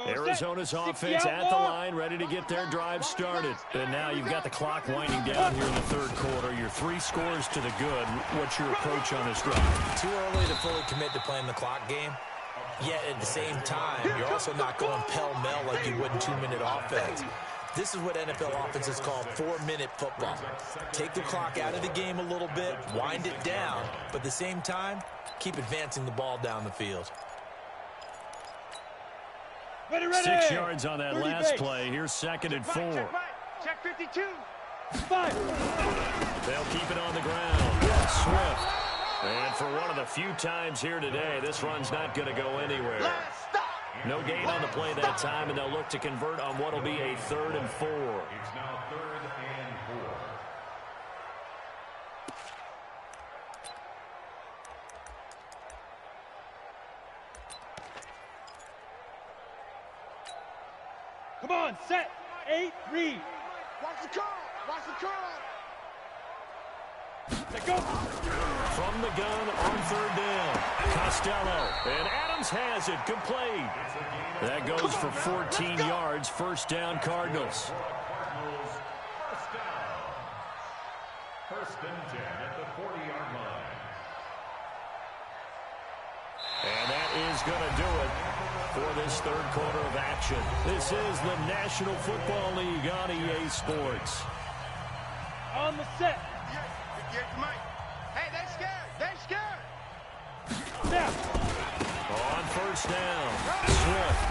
Arizona's offense at the line, ready to get their drive started. And now you've got the clock winding down here in the third quarter. You're 3 scores to the good. What's your approach on this drive? Too early to fully commit to playing the clock game. Yet at the same time, you're also not going pell-mell like you would in 2-minute offense. This is what NFL offenses call 4-minute football. Take the clock out of the game a little bit, wind it down, but at the same time, keep advancing the ball down the field. 6 yards on that last play. Here's second and 4. Check 52. 5. They'll keep it on the ground. Swift. And for one of the few times here today, this run's not going to go anywhere. No gain on the play that time, and they'll look to convert on what will be a 3rd and 4. It's now 3rd and 4. Come on, set. 8, read. Watch the curl. Watch the curl. Go. From the gun on third down. Costello. And Adams has it. Complete. That goes for 14 yards. First down, Cardinals. First and 10 at the 40-yard line. And that is going to do it for this third quarter of action. This is the National Football League on EA Sports. On the set. Hey, they're scared. They're scared. Snap. On first down, Swift.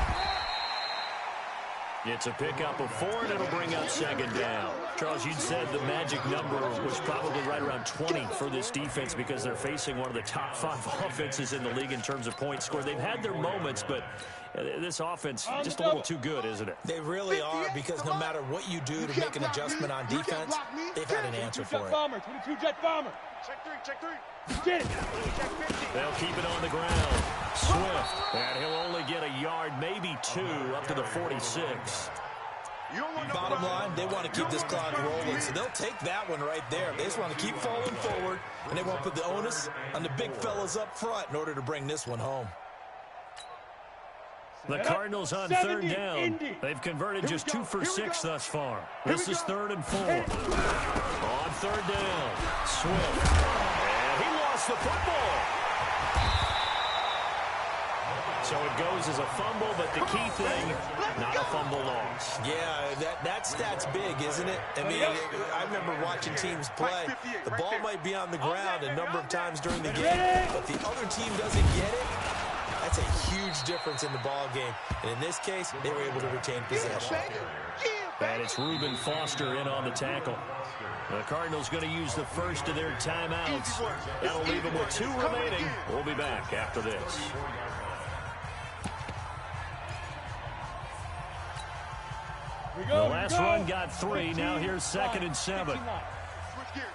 It's a pickup of 4, and it'll bring up second down. Charles, you said the magic number was probably right around 20 for this defense because they're facing one of the top 5 offenses in the league in terms of points scored. They've had their moments, but this offense just a little too good, isn't it? They really are, because no matter what you do to make an adjustment on defense, they've had an answer for it. Bomber, 22-jet bomber. Check 3, check 3. Get it. Check 50. They'll keep it on the ground. Swift, and he'll only get a yard, maybe 2, up to the 46. Bottom line, they want to keep this clock rolling, so they'll take that one right there. They just want to keep falling forward, and they want to put the onus on the big fellas up front in order to bring this one home. The Cardinals on third down. They've converted just 2 for 6 thus far. This is 3rd and 4. On third down, Swift. And he lost the football. So it goes as a fumble, but the key thing, not a fumble loss. Yeah, that stat's big, isn't it? I mean, I remember watching teams play. The ball might be on the ground a number of times during the game, but the other team doesn't get it. That's a huge difference in the ball game. And in this case, they were able to retain possession. And it's Reuben Foster in on the tackle. The Cardinals going to use the first of their timeouts. That'll leave them with 2 remaining. We'll be back after this. The last run got 3. Now here's 2nd and 7.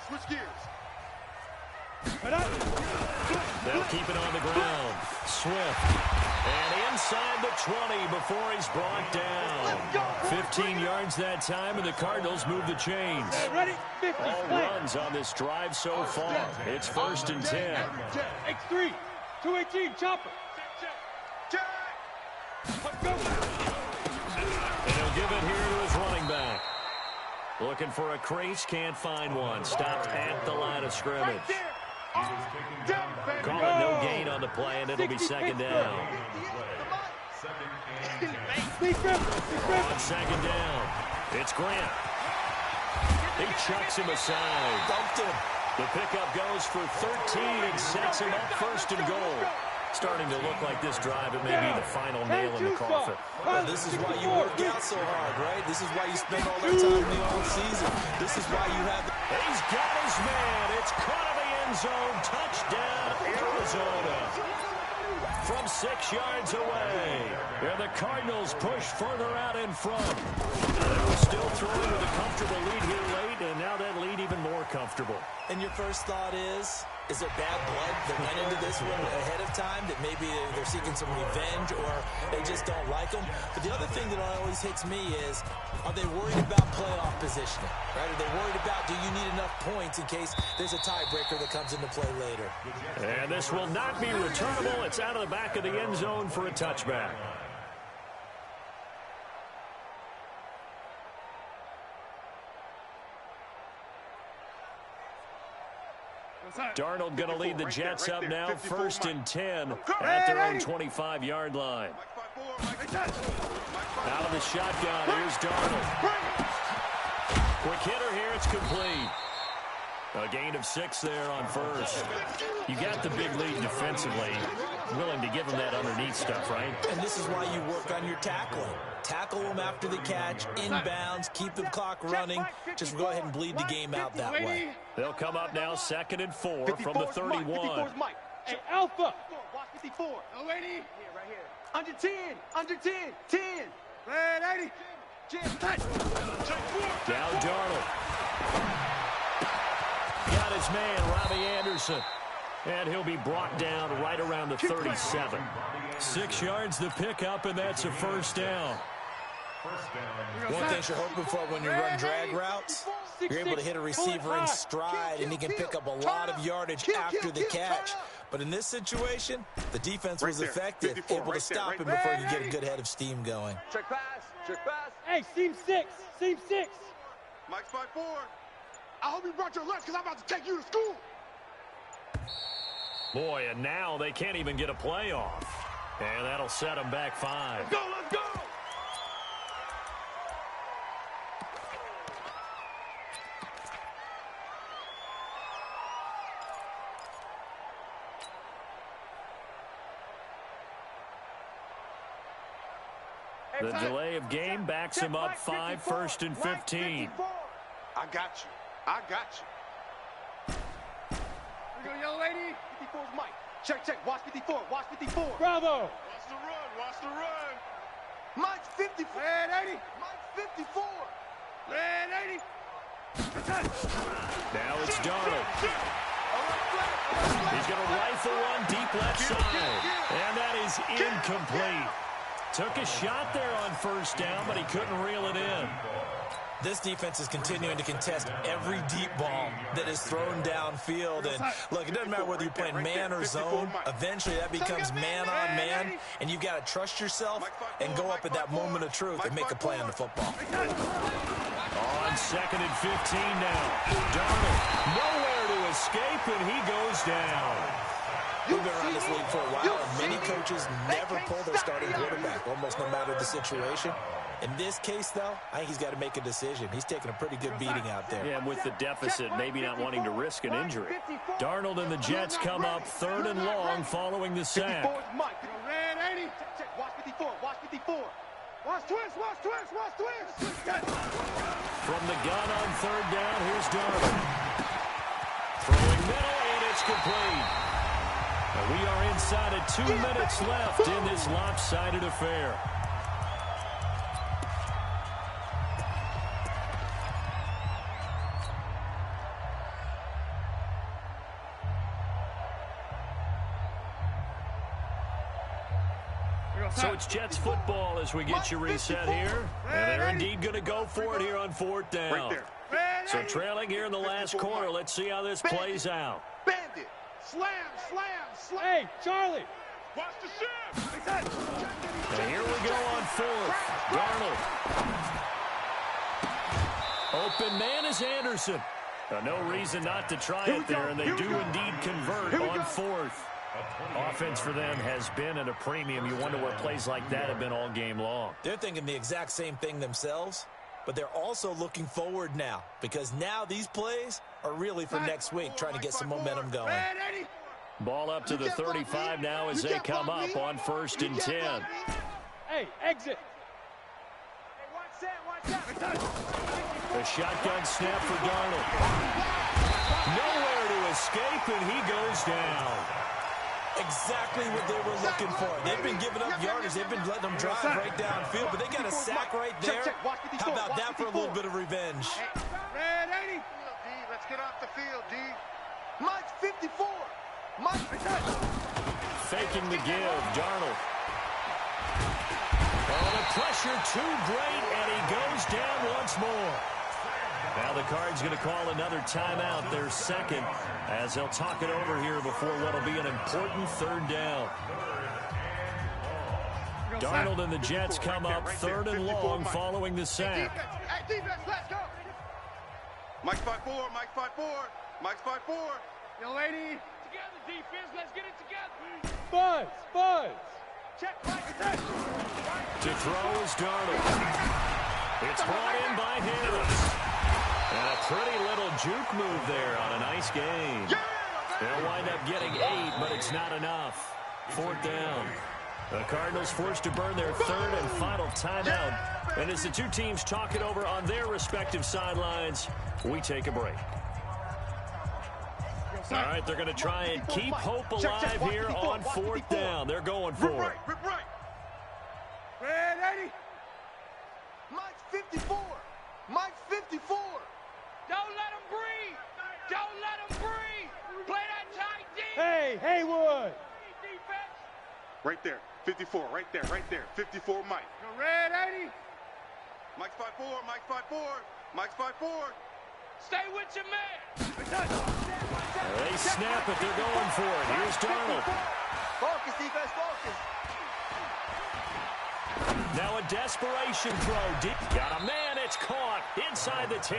Switch gears. They'll keep it on the ground. Swift. And inside the 20 before he's brought down. 15 yards that time, and the Cardinals move the chains. Ready? 50. All runs on this drive so far. It's 1st and 10. X3. 218. Chopper. Go. And he'll give it here to his running back. Looking for a crease, can't find one. Stopped at the line of scrimmage. Call it no gain on the play, and it'll be 2nd down. On 2nd down, it's Grant. He chucks him aside. Dumped him. The pickup goes for 13 and sets him up 1st and goal. Starting to look like this drive, it may be the final nail in the coffin. Well, this is why you work out so hard, right? This is why you spend all that time in the offseason. This is why you have... He's got his man. It's caught in the end zone. Touchdown, Arizona. From 6 yards away. And the Cardinals push further out in front. They were still throwing with a comfortable lead here late, and now that lead even more comfortable. And your first thought is there bad blood that went into this one ahead of time, that maybe they're seeking some revenge or they just don't like them? But the other thing that always hits me is, are they worried about playoff positioning? Right? Are they worried about, do you need enough points in case there's a tiebreaker that comes into play later? And this will not be returnable. It's out of the back of the end zone for a touchback. Darnold going to lead the Jets up now, 1st and 10 at their own 25-yard line. Out of the shotgun, here's Darnold. Quick hitter here, it's complete. A gain of 6 there on first. You got the big lead defensively. Willing to give them that underneath stuff, right? And this is why you work on your tackling. Tackle them after the catch, inbounds, keep the clock running. Just go ahead and bleed the game out that way. They'll come up now, 2nd and 4 from the 31. Hey, Alpha. Watch 54. No 80. Here, right here. Under 10. Under 10. 10. Red 80. Jam. Touch. Down Darnold. Got his man, Robbie Anderson. And he'll be brought down right around the 37. 6 yards the pickup, and that's a 1st down. First down. One thing you're hoping for when you run drag routes, you're able to hit a receiver in stride, and he can pick up a lot of yardage after the catch. But in this situation, the defense was effective, able to stop him before he could get a good head of steam going. Check pass. Check pass. Hey, seam 6. Seam 6. Mike's 5-4. I hope you brought your lunch because I'm about to take you to school. Boy, and now they can't even get a play off. And that'll set them back 5. Let's go, let's go. The delay of game backs him up 5, 1st and 15. I got you. I got you. Here we go, young lady. 54's Mike. Check, check. Watch 54. Watch 54. Bravo. Watch the run. Watch the run. Mike's 54. Red 80. Mike's 54. Red 80. Now it's Darnold. He's going to rifle one deep left side. And that is incomplete. Took a shot there on 1st down, but he couldn't reel it in. This defense is continuing to contest every deep ball that is thrown downfield. And look, it doesn't matter whether you're playing man or zone. Eventually, that becomes man on man, and you've got to trust yourself and go up at that moment of truth and make a play on the football. On 2nd and 15 now. Darnold nowhere to escape, and he goes down. We've been around this league for a while, and many coaches never pull their starting quarterback, almost no matter the situation. In this case, though, I think he's got to make a decision. He's taking a pretty good beating out there. Yeah, with the deficit, maybe not wanting to risk an injury. Darnold and the Jets come up 3rd and long following the sack. 54's Mike. Red 80. Check, check. Watch 54. Watch 54. Watch twist. Watch twist. Watch twist. From the gun on 3rd down, here's Darnold. Throwing middle, and it's complete. And we are inside of 2 minutes left in this lopsided affair. So it's Jets football as we get you reset here. And they're indeed going to go for it here on 4th down. So trailing here in the last quarter. Let's see how this plays out. Bandit. Slam, slam, slam. Hey, Charlie. Watch the shift. And here we go on 4th. Darnold. Open man is Anderson. No reason not to try it there, and they do indeed convert on 4th. Offense for them has been at a premium. You wonder where plays like that have been all game long. They're thinking the exact same thing themselves, but they're also looking forward now because now these plays are really for next week, trying to get some momentum going. Ball up to the 35 now as they come up on 1st and 10. Hey, exit. The shotgun snap for Darnold. Nowhere to escape, and he goes down. Exactly what they were looking for. They've been giving up yardage. They've been letting them drive right downfield, but they got a sack right there. How about that for a little bit of revenge? Red 80. D, let's get off the field, D. Mike's 54. Mike. Faking the give, Darnold. Oh, the pressure too great, and he goes down once more. Now the Cards going to call another timeout, their second, as they'll talk it over here before what'll be an important 3rd down. Darnold and the Jets come up 3rd and long following the sack. Hey, defense, let's go. Mike's 5-4, Mike's 5-4, Mike's 5-4. Young lady. Together, defense. Let's get it together. Buzz, buzz. Check, Mike. To throw is Darnold. It's brought in by Harris. And a pretty little juke move there on a nice game. They'll wind up getting 8, but it's not enough. 4th down. The Cardinals forced to burn their 3rd and final timeout. And as the two teams talk it over on their respective sidelines, we take a break. All right, they're going to try and keep hope alive here on 4th down. They're going for it. Rip right. Red 80. Mike's 54. Mike's 54. Don't let him breathe. Don't let him breathe. Play that tight D. Hey, Haywood. Defense. Right there. 54. Right there. Right there. 54 Mike. Red 80. Mike's 5-4, Mike's 5-4, Mike's 5-4. Stay with your man. They snap it. They're going for it. Here's Darnold. Focus, defense, focus. Now a desperation throw. Deep. Got a man. It's caught inside the 10.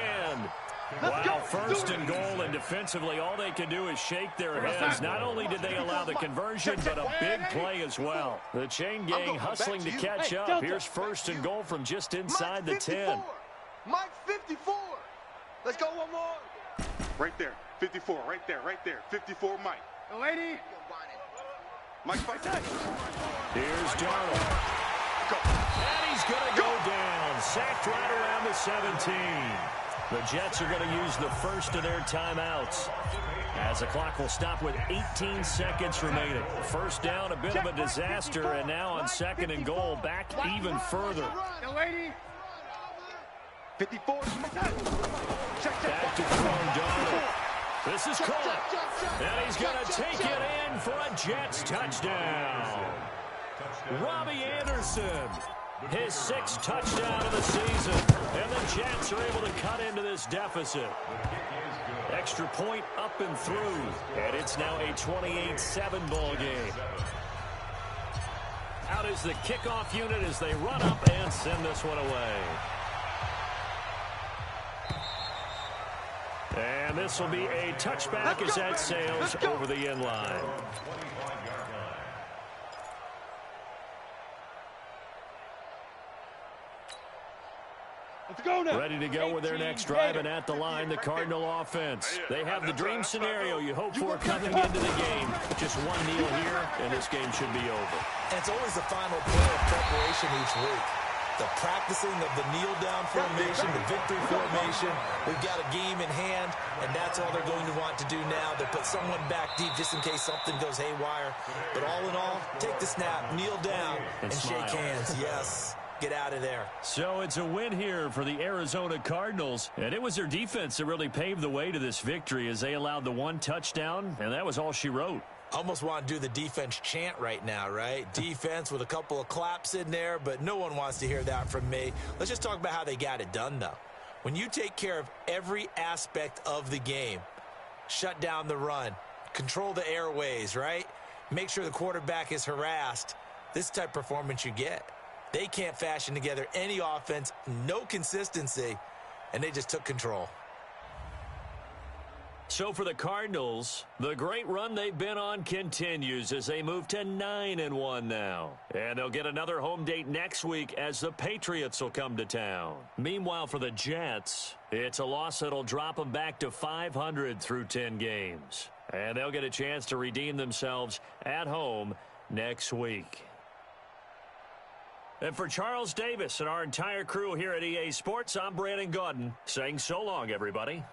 Wow, first and goal, and defensively all they can do is shake their heads. Not only did they allow the conversion, but a big play as well. The chain gang hustling to catch up. Here's first and goal from just inside the 10. Mike's 54. Let's go one more. Right there, 54, right there, 54 Mike. The lady. Mike's 5. Here's Darnold. And he's going to go down. Sacked right around the 17. The Jets are going to use the first of their timeouts, as the clock will stop with 18 seconds remaining. First down, a bit of a disaster, and now on second and goal, back even further. The lady. 54. Back to throw Darnold. This is caught. And he's going to take it in for a Jets touchdown. Robbie Anderson. His 6th touchdown of the season. And the Jets are able to cut into this deficit. Extra point up and through. And it's now a 28-7 ball game. Out is the kickoff unit as they run up and send this one away. And this will be a touchback as that sails over the end line. Let's go now. Ready to go with their next drive, and at the line, the Cardinal offense. They have the dream scenario you hope for coming into the game. Just one kneel here, and this game should be over. And it's always the final play of preparation each week. The practicing of the kneel-down formation, the victory formation. We've got a game in hand, and that's all they're going to want to do now. They'll put someone back deep just in case something goes haywire. But all in all, take the snap, kneel down, and shake hands. Yes. Get out of there. So it's a win here for the Arizona Cardinals, and it was their defense that really paved the way to this victory as they allowed the one touchdown, and that was all she wrote. Almost want to do the defense chant right now, right? Defense with a couple of claps in there, but no one wants to hear that from me. Let's just talk about how they got it done, though. When you take care of every aspect of the game, shut down the run, control the airways, right? Make sure the quarterback is harassed. This type of performance you get. They can't fashion together any offense, no consistency, and they just took control. So for the Cardinals, the great run they've been on continues as they move to 9-1 now. And they'll get another home date next week as the Patriots will come to town. Meanwhile, for the Jets, it's a loss that'll drop them back to 500 through 10 games. And they'll get a chance to redeem themselves at home next week. And for Charles Davis and our entire crew here at EA Sports, I'm Brandon Gaudin saying so long, everybody.